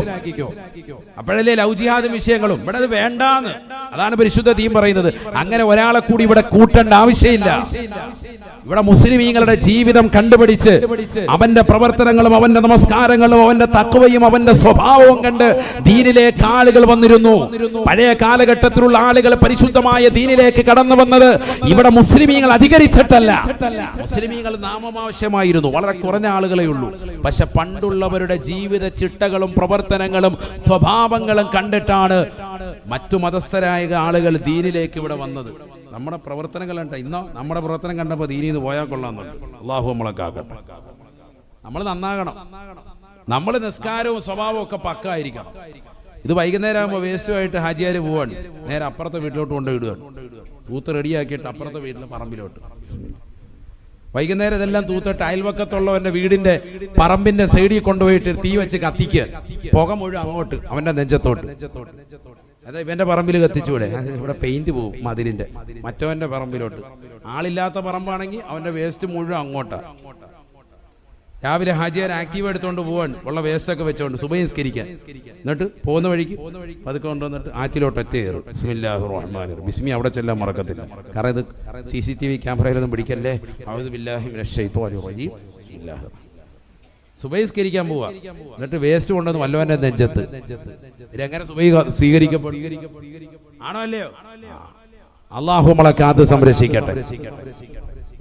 അപ്പോഴല്ലേ ലൗ ജിഹാദ് വിഷയങ്ങളും. ഇവിടെ അത് വേണ്ടാന്ന്. അതാണ് പരിശുദ്ധ ദീൻ പറയുന്നത്. അങ്ങനെ ഒരാളെ കൂടി ഇവിടെ കൂട്ടേണ്ട ആവശ്യമില്ല. ഇവിടെ മുസ്ലിമീങ്ങളുടെ ജീവിതം കണ്ടുപിടിച്ച് അവന്റെ പ്രവർത്തനങ്ങളും അവന്റെ നമസ്കാരങ്ങളും അവന്റെ തഖ്വയും അവന്റെ സ്വഭാവവും കണ്ട് ദീനിലേക്ക് ആളുകൾ വന്നിരുന്നു. പഴയ കാലഘട്ടത്തിലുള്ള ആളുകൾ പരിശുദ്ധമായ ദീനിലേക്ക് കടന്നു വന്നത് ഇവിടെ മുസ്ലിമീങ്ങൾ അധികരിച്ചിട്ടല്ല. മുസ്ലിമീങ്ങൾ നാമമാവശ്യമായിരുന്നു. വളരെ കുറഞ്ഞ ആളുകളെ ഉള്ളൂ. പക്ഷെ പണ്ടുള്ളവരുടെ ജീവിത ചിട്ടകളും പ്രവർത്തനങ്ങളും സ്വഭാവങ്ങളും കണ്ടിട്ടാണ് മറ്റു മതസ്ഥരായ ആളുകൾ ദീനിലേക്ക് ഇവിടെ വന്നത്. നമ്മുടെ പ്രവർത്തനങ്ങൾ കണ്ട ഇന്നോ നമ്മുടെ പ്രവർത്തനം കണ്ടപ്പോൾ ദീനിൽ നിന്ന് പോയാൽ കൊള്ളാമെന്നുണ്ട്. അള്ളാഹു നമ്മളെ കാക്കട്ടെ. നമ്മൾ നന്നാകണം. നമ്മൾ നിസ്കാരവും സ്വഭാവവും ഒക്കെ പക്കായിരിക്കണം. ഇത് വൈകുന്നേരം ആകുമ്പോൾ വേസ്റ്റുമായിട്ട് ഹാജിയാർ പോവാണ്. നേരെ അപ്പുറത്തെ വീട്ടിലോട്ട് കൊണ്ടുവിടുകയാണ്. തൂത്ത് റെഡിയാക്കിയിട്ട് അപ്പുറത്തെ വീട്ടിലെ പറമ്പിലോട്ട്. വൈകുന്നേരം ഇതെല്ലാം തൂത്തിട്ട് അയൽവക്കത്തുള്ളവന്റെ വീടിന്റെ പറമ്പിന്റെ സൈഡിൽ കൊണ്ടുപോയിട്ട് തീ വെച്ച് കത്തിക്കുക. പുക മുഴുവൻ അങ്ങോട്ട് അവന്റെ നെഞ്ചത്തോട്ട്. അതെ, ഇവന്റെ പറമ്പിൽ കത്തിച്ചൂടെ? ഇവിടെ പെയിന്റ് പോവും മതിലിന്റെ. മറ്റവന്റെ പറമ്പിലോട്ട്. ആളില്ലാത്ത പറമ്പാണെങ്കിൽ അവന്റെ വേസ്റ്റ് മുഴുവൻ അങ്ങോട്ടാ. രാവിലെ ഹാജിയാർ ആക്റ്റീവ് എടുത്തോണ്ട് പോവാൻ ഉള്ള വേസ്റ്റ് ഒക്കെ വെച്ചോണ്ട് സുബഹി നിസ്കരിക്കാൻ. എന്നിട്ട് പോകുന്ന വഴിക്ക് പതുക്കെ കൊണ്ടുവന്നിട്ട് ആറ്റിലോട്ട് ഒറ്റ കയറും. ബിസ്മില്ലാഹിർ റഹ്മാനിർ റഹീം. ബിസ്മി അവിടെ ചെല്ലാൻ മറക്കത്തില്ല. കാരണം ഇത് CCTV ക്യാമറയിലൊന്നും പിടിക്കല്ലേ. അഊദു ബില്ലാഹി മിനശ് ശൈത്വാനിർ റജീം. സുബഹി നിസ്കരിക്കാൻ പോവാ. എന്നിട്ട് വേസ്റ്റ് കൊണ്ടുവന്ന് വല്ലവന്റെ നെഞ്ചത്ത്. ഇതെങ്ങനെ സുബഹി സ്വീകരിക്കപ്പെടും? ആണോ അല്ലയോ? അല്ലാഹു നമ്മളെ കാത്ത് സംരക്ഷിക്കട്ടെ.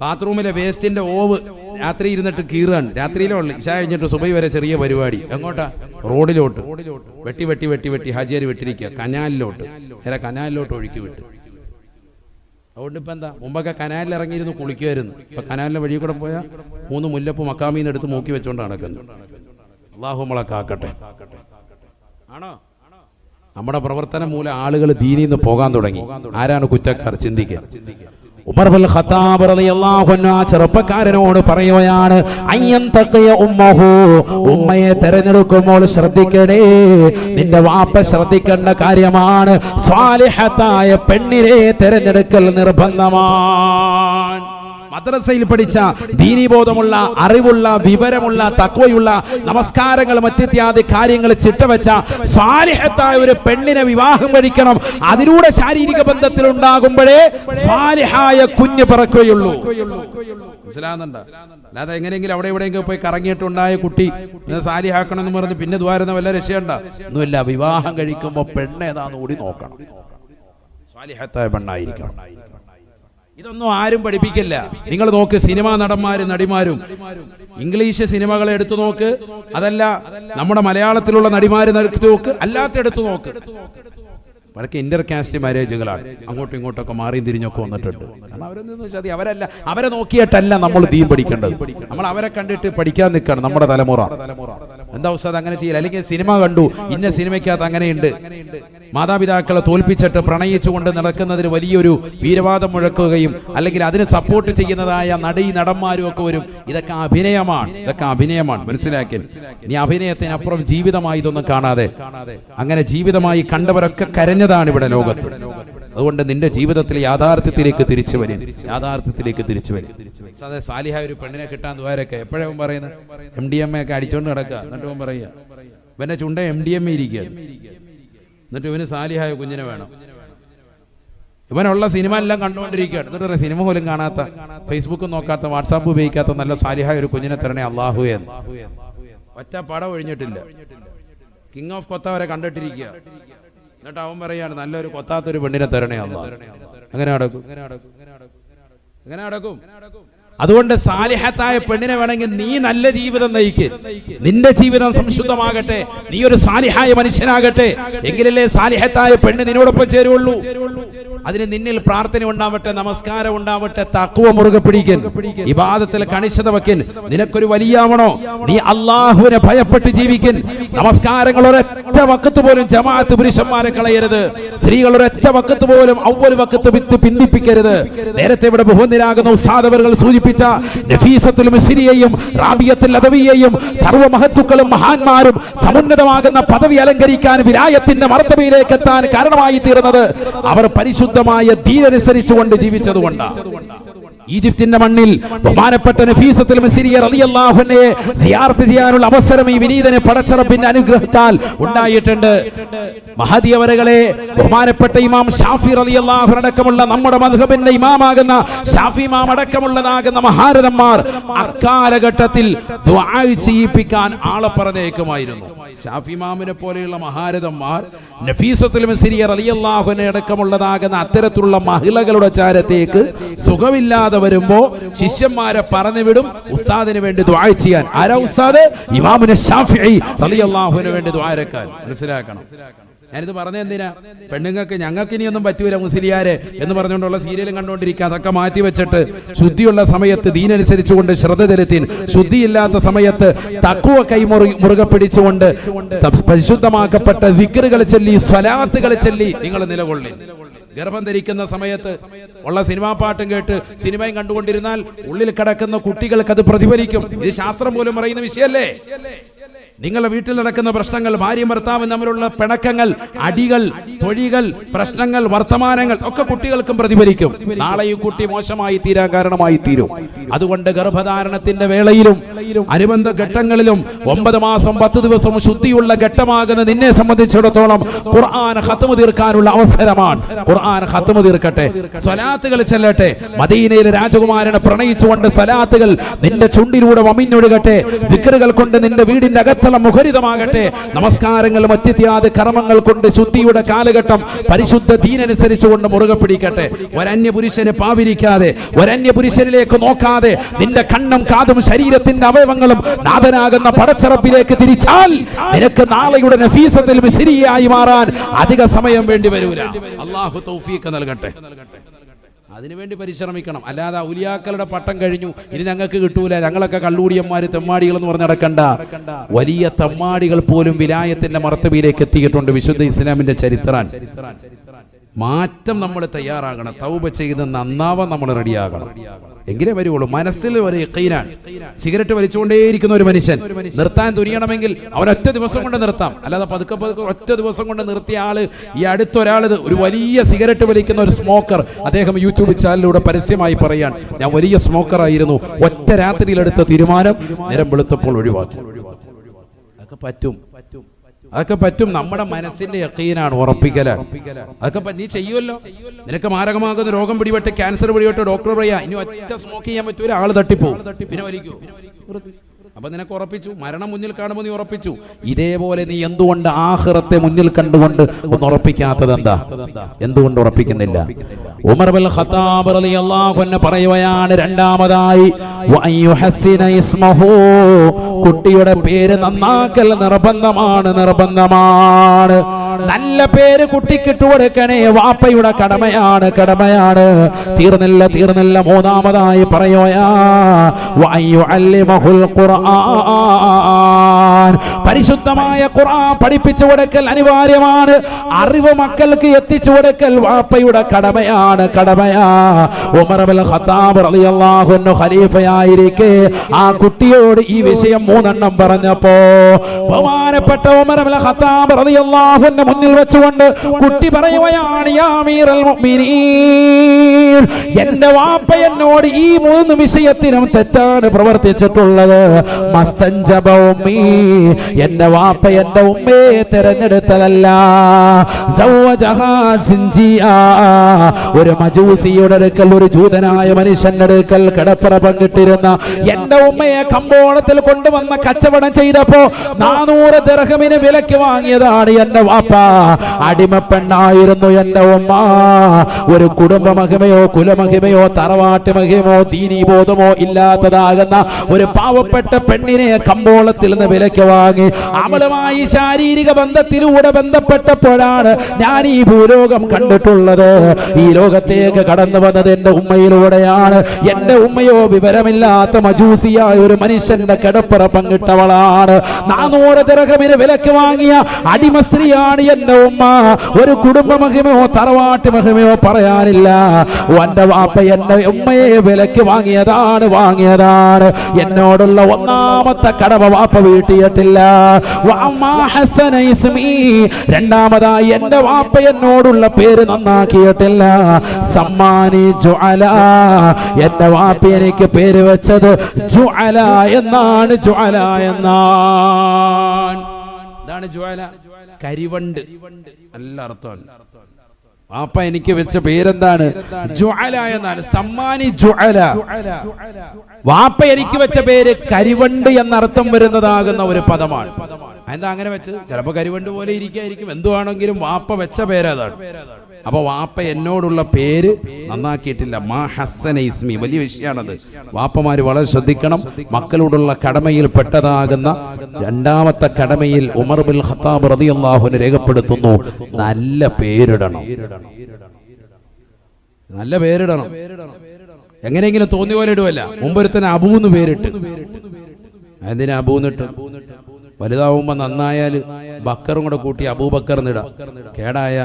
ബാത്റൂമിലെ വേസ്റ്റിന്റെ ഓവ് രാത്രി ഇരുന്നിട്ട് കീറാൻ. രാത്രിയിലേ ഉള്ളു. ഇശാ കഴിഞ്ഞിട്ട് സുബഹി വരെ ചെറിയ പരിപാടി. എങ്ങോട്ടാ? റോഡിലോട്ട്. വെട്ടി വെട്ടി വെട്ടി വെട്ടി ഹാജിയാർ വിട്ടിരിക്കുക. കനാലിലോട്ട്. നേരെ കനാലിലോട്ട് ഒഴുക്കി വിട്ട്. അതുകൊണ്ട് ഇപ്പം എന്താ, മുമ്പൊക്കെ കനാലിൽ ഇറങ്ങിയിരുന്നു കുളിക്കുമായിരുന്നു. ഇപ്പൊ കനാലിന്റെ വഴി കൂടെ പോയാൽ 3 മുല്ലപ്പ് മക്കാമീന്ന് എടുത്ത് മൂക്കി വെച്ചോണ്ട് നടക്കുന്നു. അല്ലാഹു നമ്മളെ കാക്കട്ടെ. ആണോ? നമ്മുടെ പ്രവർത്തനം മൂലം ആളുകൾ ദീനിൽ നിന്ന് പോകാൻ തുടങ്ങി. ആരാണ് കുറ്റക്കാർ? ചിന്തിക്കുക. ഉമർ ഇബ്നുൽ ഖത്താബ് റളിയല്ലാഹു അൻഹു ആ ചെറുപ്പക്കാരനോട് പറയുകയാണ്, അയ്യന്തഖിയ ഉമ്മഹു. ഉമ്മയെ തെരഞ്ഞെടുക്കുമ്പോൾ ശ്രദ്ധിക്കണേ. നിന്റെ വാപ്പ ശ്രദ്ധിക്കേണ്ട കാര്യമാണ്. സ്വാലിഹത്തായ പെണ്ണിനെ തെരഞ്ഞെടുക്കൽ നിർബന്ധമാണ്. മദ്രസയിൽ പഠിച്ച ദീനീബോധമുള്ള, അറിവുള്ള, വിവരമുള്ള, തഖ്വയുള്ള, നമസ്കാരങ്ങൾ മറ്റിത്യാദി കാര്യങ്ങൾ ചിട്ടവെച്ച സാലിഹത്തായ ഒരു പെണ്ണിനെ വിവാഹം കഴിക്കണം. അതിലൂടെ ശാരീരിക ബന്ധത്തിൽ ഉണ്ടാകുമ്പോഴേ സാലിഹായ കുഞ്ഞ് പിറക്കുകയുള്ളൂ. മനസ്സിലാകുന്നുണ്ടോ? അല്ലാതെ എങ്ങനെയെങ്കിലും അവിടെ എവിടെയെങ്കിലും പോയി കറങ്ങിയിട്ടുണ്ടായ കുട്ടി സാലിഹാക്കണം എന്ന് പറഞ്ഞ് പിന്നെ ദ്വാരുന്ന വല്ല രക്ഷയുണ്ട? ഒന്നുമില്ല. വിവാഹം കഴിക്കുമ്പോൾ പെണ്ണേതാന്ന് കൂടി നോക്കണം. സാലിഹത്തായ പെണ്ണായിരിക്കണം. ഇതൊന്നും ആരും പഠിപ്പിക്കില്ല. നിങ്ങൾ നോക്ക്, സിനിമാ നടന്മാരും നടിമാരും ഇംഗ്ലീഷ് സിനിമകളെ എടുത്തു നോക്ക്, അതല്ല നമ്മുടെ മലയാളത്തിലുള്ള നടിമാരെ എടുത്തു നോക്ക്, അല്ലാത്ത എടുത്തു നോക്ക്. അവരൊക്കെ ഇന്റർ കാസ്റ്റ് മാരേജുകളാണ്. അങ്ങോട്ടും ഇങ്ങോട്ടൊക്കെ മാറിയും തിരിഞ്ഞൊക്കെ വന്നിട്ടുണ്ട്. കാരണം അവരൊന്നും വെച്ചാൽ അവരല്ല, അവരെ നോക്കിയിട്ടല്ല നമ്മൾ ദീൻ പഠിക്കേണ്ടത്. നമ്മൾ അവരെ കണ്ടിട്ട് പഠിക്കാൻ നിൽക്കണം. നമ്മുടെ തലമുറ എന്താ ഉസ്താദ് അങ്ങനെ ചെയ്യില്ല? അല്ലെങ്കിൽ സിനിമ കണ്ടു, ഇന്ന സിനിമയ്ക്കകത്ത് അങ്ങനെയുണ്ട്. മാതാപിതാക്കളെ തോൽപ്പിച്ചിട്ട് പ്രണയിച്ചുകൊണ്ട് നടക്കുന്നതിന് വലിയൊരു വീരവാദം മുഴക്കുകയും അല്ലെങ്കിൽ അതിന് സപ്പോർട്ട് ചെയ്യുന്നതായ നടന്മാരും ഒക്കെ വരും. ഇതൊക്കെ അഭിനയമാണ്. ഇതൊക്കെ അഭിനയമാണ്. മനസ്സിലാക്കി. ഇനി അഭിനയത്തിനപ്പുറം ജീവിതമായി ഇതൊന്നും കാണാതെ അങ്ങനെ ജീവിതമായി കണ്ടവരൊക്കെ കരഞ്ഞതാണ് ഇവിടെ ലോകത്ത്. അതുകൊണ്ട് നിന്റെ ജീവിതത്തിൽ യാഥാർത്ഥ്യത്തിലേക്ക് തിരിച്ചു വരും. യാഥാർത്ഥ്യത്തിലേക്ക് തിരിച്ചു വരും. അതെ, സാലിഹായ ഒരു പെണ്ണിനെ കിട്ടാൻ ദ്വാരൊക്കെ എപ്പോഴും പറയുന്നത് MDMA ഒക്കെ അടിച്ചോണ്ട് കിടക്കുക. എന്നിട്ട് അവൻ പറയുക ഇവന്റെ ചുണ്ട MDMA ഇരിക്കുക. എന്നിട്ട് ഇവന് സാലിഹായ കുഞ്ഞിനെ വേണം. ഇവനുള്ള സിനിമ എല്ലാം കണ്ടുകൊണ്ടിരിക്കുകയാണ്. എന്നിട്ട് സിനിമ പോലും കാണാത്ത, ഫേസ്ബുക്ക് നോക്കാത്ത, വാട്സാപ്പ് ഉപയോഗിക്കാത്ത നല്ല സാലിഹായ ഒരു കുഞ്ഞിനെ തരണേ അല്ലാഹുവേ എന്ന്. ഒറ്റ പടം ഒഴിഞ്ഞിട്ടില്ല. കിങ് ഓഫ് കൊത്ത വരെ കണ്ടിട്ടിരിക്കുക. എന്നിട്ട് അവൻ പറയാണ് നല്ലൊരു കൊത്താത്തൊരു പെണ്ണിനെ തരണേ അല്ലാഹ്. അങ്ങനെ നടക്കും. അതുകൊണ്ട് സാലിഹത്തായ പെണ്ണിനെ വേണമെങ്കിൽ നീ നല്ല ജീവിതം നയിക്ക്, നിന്റെ ജീവിതം സംശുദ്ധമാകട്ടെ, നീ ഒരു സാലിഹായ മനുഷ്യനാകട്ടെ, എങ്കിലല്ലേ സാലിഹത്തായ പെണ്ണ് നിന്നോടൊപ്പം ചേരുള്ളൂ. അതിന് നിന്നിൽ പ്രാർത്ഥന ഉണ്ടാവട്ടെ, നമസ്കാരം ഉണ്ടാവട്ടെ, തഖ്വ മുറുകെ പിടിക്കൻ, ഇബാദത്തിൽ കണിശത വയ്ക്കൻ. നിനക്കൊരു വലിയാവണോ, നീ അള്ളാഹുവിനെ ഭയപ്പെട്ട് ജീവിക്കൻ. നമസ്കാരങ്ങൾ ഒരൊറ്റ വക്കത്ത് പോലും ജമാഅത്ത് പുരുഷന്മാരെ കളയരുത്, സ്ത്രീകൾ ഒരൊറ്റ വക്കത്ത് പോലും അവ്വൽ വക്കത്ത് വിത്ത് പിന്തിപ്പിക്കരുത്. നേരത്തെ ഇവിടെ ബഹുനിരാകുന്ന ഉസ്താദവറുകൾ സൂചിപ്പിച്ച നഫീസത്തുൽ മിസ്രിയെയും റാബിയത്തുൽ അദവിയെയും സർവ്വമഹത്തുക്കളും മഹാന്മാരും സമുന്നതമാകുന്ന പദവി അലങ്കരിക്കാൻ വിലായത്തിന്റെ മർത്തബയിലേക്ക് എത്താൻ കാരണമായി തീർന്നത് അവർ പരിശുദ്ധമായ ദീനനുസരിച്ചുകൊണ്ട് ജീവിച്ചതുകൊണ്ടാണ്. ഈജിപ്തിന്റെ മണ്ണിൽ ബഹുമാനപ്പെട്ട നഫീസത്തുൽ മിസ്രിയ റളിയല്ലാഹു അൻഹയെ സിയാറത്ത് ചെയ്യാനുള്ള അവസരം ഈ വിനീതനെ പടച്ചറബിന്റെ അനുഗ്രഹത്താൽ ഉണ്ടായിട്ടുണ്ട്. മഹദി അവറുകളെ ബഹുമാനപ്പെട്ട ഇമാം ഷാഫി റളിയല്ലാഹു അടക്കമുള്ള നമ്മുടെ മദ്ഹബിന്റെ ഇമാമാകുന്ന ഷാഫി ഇമാം അടക്കമുള്ളതാകുന്ന മഹാരഥന്മാർ അക്കാലഘട്ടത്തിൽ ദുആ ചെയ്യിപ്പിക്കാൻ ആളെ പറഞ്ഞേക്കുമായിരുന്നു. ഷാഫി ഇമാമിനെ പോലെയുള്ള മഹാരഥന്മാർ നഫീസത്തുൽ മിസ്രിയ റളിയല്ലാഹു അൻഹ അടക്കമുള്ളതാകുന്ന അത്തരത്തിലുള്ള മഹിളകളുടെ ചാരത്തേക്ക് സുഖമില്ലാതെ വരുമ്പോ ശിഷ്യന്മാരെ പറഞ്ഞു വിടും ഉസ്താദിന് വേണ്ടി ദുആ ചെയ്യാൻ. ആരാ ഉസ്താദ്? ഇമാമുന ഷാഫിഈ റളിയല്ലാഹു അൻഹു വേണ്ടി ദുആ ഇറക്കാൻ. മനസ്സിലാക്കണം. ഞാനിത് പറഞ്ഞ എന്തിനാ? പെണ്ണുങ്ങൾക്ക് ഞങ്ങൾക്ക് ഇനിയൊന്നും പറ്റൂല മുസ്ലിയാരെ എന്ന് പറഞ്ഞുകൊണ്ടുള്ള സീരിയലും കണ്ടുകൊണ്ടിരിക്കുക. അതൊക്കെ മാറ്റി വെച്ചിട്ട് ശുദ്ധിയുള്ള സമയത്ത് ദീനനുസരിച്ചുകൊണ്ട് ശ്രദ്ധ ചെലുത്തി, ശുദ്ധിയില്ലാത്ത സമയത്ത് തഖ്വ മുറുകെ പിടിച്ചുകൊണ്ട് പരിശുദ്ധമാക്കപ്പെട്ട ദിക്റുകൾ ചൊല്ലി സ്വലാത്തുകൾ ചൊല്ലി നിങ്ങൾ നിലകൊള്ളി. ഗർഭം ധരിക്കുന്ന സമയത്ത് ഉള്ള സിനിമാ പാട്ടും കേട്ട് സിനിമയും കണ്ടുകൊണ്ടിരുന്നാൽ ഉള്ളിൽ കിടക്കുന്ന കുട്ടികൾക്ക് അത് പ്രതിഫലിക്കും. ഇത് ശാസ്ത്രം പോലും പറയുന്ന വിഷയല്ലേ? നിങ്ങളുടെ വീട്ടിൽ നടക്കുന്ന പ്രശ്നങ്ങൾ, ഭാര്യയും ഭർത്താവും തമ്മിലുള്ള പിണക്കങ്ങൾ, അടികൾ, തൊഴികൾ, പ്രശ്നങ്ങൾ, വർത്തമാനങ്ങൾ ഒക്കെ കുട്ടികൾക്കും പ്രതിഫലിക്കും. നാളെ ഈ കുട്ടി മോശമായി തീരാൻ കാരണമായി തീരും. അതുകൊണ്ട് ഗർഭധാരണത്തിന്റെ വേളയിലും അനുബന്ധ ഘട്ടങ്ങളിലും 9 മാസം 10 ദിവസം ശുദ്ധിയുള്ള ഘട്ടമാകുന്ന നിന്നെ സംബന്ധിച്ചിടത്തോളം ഖുർആൻ ഖത്മ് തീർക്കാനുള്ള അവസരമാണ്. ഖുർആൻ ഖത്മ് തീർക്കട്ടെ, സ്വലാത്തുകൾ ചെല്ലട്ടെ. മദീനയിലെ രാജകുമാരനെ പ്രണയിച്ചുകൊണ്ട് സ്വലാത്തുകൾ നിന്റെ ചുണ്ടിലൂടെ വമിഞ്ഞൊഴുകട്ടെ. ദിക്റുകൾ കൊണ്ട് നിന്റെ വീടിന്റെ അകത്ത് മുഖരിതമാകട്ടെ. നമസ്കാരങ്ങൾ മറ്റിത്യാദി കർമ്മങ്ങൾ കൊണ്ട് ശുദ്ധിയുടെ കാലഘട്ടം പരിശുദ്ധ ദീനനുസരിച്ചുകൊണ്ട് മുറുകെ പിടിക്കട്ടെ. ഒരന്യ പുരുഷനെ പാവിരിക്കാതെ, ഒരന്യ പുരുഷനിലേക്ക് നോക്കാതെ നിന്റെ കണ്ണും കാതും ശരീരത്തിന്റെ അവയവങ്ങളും നാഥനാകുന്ന പടച്ചറപ്പിലേക്ക് തിരിച്ചാൽ നിനക്ക് നാളെയുടെ നഫീസത്തുൽ മിസ്രിയായി മാറാൻ അധിക സമയം വേണ്ടി വരൂല. അല്ലാഹു തൗഫീഖ് നൽകട്ടെ. അതിനുവേണ്ടി പരിശ്രമിക്കണം. അല്ലാതെ ഔലിയാക്കളുടെ പട്ടം കഴിഞ്ഞു ഇനി ഞങ്ങൾക്ക് കിട്ടൂല, ഞങ്ങളൊക്കെ കള്ളൂടിയന്മാര് തെമ്മാടികൾ എന്ന് പറഞ്ഞ് നടക്കണ്ട. വലിയ തെമ്മാടികൾ പോലും വിലായത്തിന്റെ മർത്തബയിലേക്ക് എത്തിയിട്ടുണ്ട്. വിശുദ്ധ ഇസ്ലാമിന്റെ ചരിത്രം മാറ്റം നമ്മൾ തയ്യാറാകണം. തൗബ ചെയ്ത് നന്നാവാൻ നമ്മൾ റെഡിയാകണം. എങ്കിലേ വരുള്ളൂ. മനസ്സിൽ ഒരു യഖീനാണ്. സിഗരറ്റ് വലിച്ചുകൊണ്ടേയിരിക്കുന്ന ഒരു മനുഷ്യൻ നിർത്താൻ തുനിയണമെങ്കിൽ അവൻ ഒറ്റ ദിവസം കൊണ്ട് നിർത്താം. അല്ലാതെ പതുക്കെ പതുക്കെ ഒറ്റ ദിവസം കൊണ്ട് നിർത്തിയ ആള് ഈ അടുത്തൊരാൾ ഒരു വലിയ സിഗരറ്റ് വലിക്കുന്ന ഒരു സ്മോക്കർ, അദ്ദേഹം യൂട്യൂബ് ചാനലിലൂടെ പരസ്യമായി പറയാൻ, ഞാൻ വലിയ സ്മോക്കർ ആയിരുന്നു, ഒറ്റ രാത്രിയിലെടുത്ത തീരുമാനം നേരം വെളുത്തപ്പോൾ ഒഴിവാക്കി. അതൊക്കെ പറ്റും. നമ്മുടെ മനസ്സിന്റെ യഖീനാണ്, ഉറപ്പിക്കലാണ്. അതൊക്കെ നീ ചെയ്യുമല്ലോ. നിനക്ക് മാരകമാകുന്ന രോഗം പിടിപെട്ട്, ക്യാൻസർ പിടിപെട്ട് ഡോക്ടർ പറയാ ഇനി ഒറ്റ സ്മോക്ക് ചെയ്യാൻ പറ്റൂല, ആള് തട്ടിപ്പോവും, പിന്നെ വലിക്കൂ. അപ്പൊ നിനക്ക് ഉറപ്പിച്ചു, മരണം മുന്നിൽ കാണുമ്പോൾ നീ ഉറപ്പിച്ചു. ഇതേപോലെ നീ എന്തുകൊണ്ട് ആഖിറത്തെ മുന്നിൽ കണ്ടുകൊണ്ട് ഒന്ന് ഉറപ്പിക്കാത്തത് എന്താ? എന്തുകൊണ്ട് ഉറപ്പിക്കുന്നില്ല? ഉമർ ഇബ്നുൽ ഖത്താബ് റളിയല്ലാഹു അൻഹു പറയുകയാണ്, രണ്ടാമതായി വഅയ്യുഹസ്സിന ഇസ്മഹു, കുട്ടിയുടെ പേര് നന്നാക്കൽ നിർബന്ധമാണ്. നല്ല പേര് കുട്ടിക്ക് ഇട്ടു കൊടുക്കണേ, വാപ്പയുടെ കടമയാണ്. തീർന്നില്ല. മൂന്നാമതായി പറയുകയാ വഅയ്യുഅല്ലിമഹുൽ ഖുർആൻ, പരിശുദ്ധമായ ഖുർആൻ പഠിപ്പിച്ചു കൊടുക്കൽ അനിവാര്യമാണ്. അറിവ് മക്കൾക്ക് എത്തിച്ചു കൊടുക്കൽ വാപ്പയുടെ കടമയാ. ഉമർ ഇബ്നുൽ ഖത്താബ് റളിയല്ലാഹു അൻഹു ഖലീഫയായിരിക്കെ ആ കുട്ടിയോട് ഈ വിഷയം 3 പറഞ്ഞപ്പോ ബഹുമാനപ്പെട്ട ഉമർ ഇബ്നുൽ ഖത്താബ് റളിയല്ലാഹു അൻഹു മുന്നിൽ വെച്ചുകൊണ്ട് കുട്ടി പറയുകയാണ്, യാ അമീറൽ മുഅ്മിനീൻ, എന്റെ വാപ്പ എന്നോട് ഈ 3 വിഷയത്തിനും തെറ്റാണ് പ്രവർത്തിച്ചിട്ടുള്ളത്. മസ്തൻജബ ഉമ്മീ എന്റെ വാപ്പ എന്റെ ഉമ്മയെ തെരഞ്ഞെടുത്തതല്ല. ഒരു മജൂസിയുടെ അടുക്കൽ, ഒരു ജൂതനായ മനുഷ്യന്റെ അടുക്കൽ കിടപ്പറ പങ്കിട്ടിരുന്ന എന്റെ ഉമ്മയെ കമ്പോളത്തിൽ കൊണ്ടുവന്ന കച്ചവടം ചെയ്തപ്പോ 400 ദിർഹമിന് വിലക്ക് വാങ്ങിയതാണ് എന്റെ വാപ്പ. അടിമപ്പെണ്ണായിരുന്നു എന്റെ ഉമ്മ. ഒരു കുടുംബ മഹിമയോ കുലമഹിമയോ തറവാട്ട് മഹിമയോ ദീനീബോധമോ ഇല്ലാത്തതാകുന്ന ഒരു പാവപ്പെട്ട പെണ്ണിനെ കമ്പോളത്തിൽ നിന്ന് വിലക്ക് വാങ്ങി അവളുമായി ശാരീരിക ബന്ധത്തിലൂടെ ബന്ധപ്പെട്ടപ്പോഴാണ് ഞാൻ ഈ ഭൂലോകം കണ്ടിട്ടുള്ളത്. ഈ ലോകത്തേക്ക് കടന്നു വന്നത് എന്റെ ഉമ്മയിലൂടെയാണ്. എന്റെ ഉമ്മയോ വിവരമില്ലാത്ത മജൂസിയായ ഒരു മനുഷ്യന്റെ കിടപ്പറ പങ്കിട്ടവളാണ്. 400 ദിർഹമിന് വിലക്ക് വാങ്ങിയ അടിമ സ്ത്രീയാണ് എന്റെ ഉമ്മ. ഒരു കുടുംബ മഹിമയോ തറവാട്ട് മഹിമയോ പറയാനില്ല. എന്റെ വാപ്പ എന്റെ ഉമ്മയെ വിലക്ക് വാങ്ങിയതാണ്. എന്നോടുള്ള ഒന്നാമത്തെ കടമ വാപ്പ വീട്ടിയിട്ടില്ല. രണ്ടാമതായി എന്റെ വാപ്പ എന്നോടുള്ള പേര് നന്നാക്കിയിട്ടില്ല. സമ്മാനി ജുഅല. എന്റെ വാപ്പ എനിക്ക് പേര് വെച്ചത് ജുഅല എന്നാണ്. എന്താണ് ജുഅല? കരിവണ്ട്. നല്ല അർത്ഥമാണ്. വാപ്പ എനിക്ക് വെച്ച പേരെന്താണ്? ജുഅല എന്നാണ്. സമ്മാനി ജുഅല. വാപ്പ എനിക്ക് വെച്ച പേര് കരിവണ്ട് എന്നർത്ഥം വരുന്നതാകുന്ന ഒരു പദമാണ്. എന്താ അങ്ങനെ വെച്ചത്? ചിലപ്പോ കരിവണ്ട് പോലെ ഇരിക്കായിരിക്കും. എന്തുവാണെങ്കിലും വാപ്പ വെച്ച പേരതാണ്. അപ്പൊ വാപ്പ എന്നോടുള്ള പേര് നന്നാക്കിയിട്ടില്ല. മാ ഹസ്സന ഇസ്മി. വലിയ വിഷയമാണത്. വാപ്പമാര് വളരെ ശ്രദ്ധിക്കണം. മക്കളോടുള്ള കടമയിൽ പെട്ടതാകുന്ന രണ്ടാമത്തെ കടമയിൽ ഉമർ ബിൻ ഖത്താബ് റളിയല്ലാഹു അൻഹു രേഖപ്പെടുത്തുന്നു, നല്ല പേരിടണം. നല്ല പേരിടണം. എങ്ങനെയെങ്കിലും തോന്നിയ പോലെ ഇടുവല്ല. മുമ്പൊരുത്തന്നെ അബൂന്ന് പേരിട്ട്. എന്തിനാ അബൂന്നിട്ട്? വലുതാവുമ്പോ നന്നായാല് ബക്കറും കൂടെ കൂട്ടി അബൂബക്കർ എന്നിടാം. കേടായ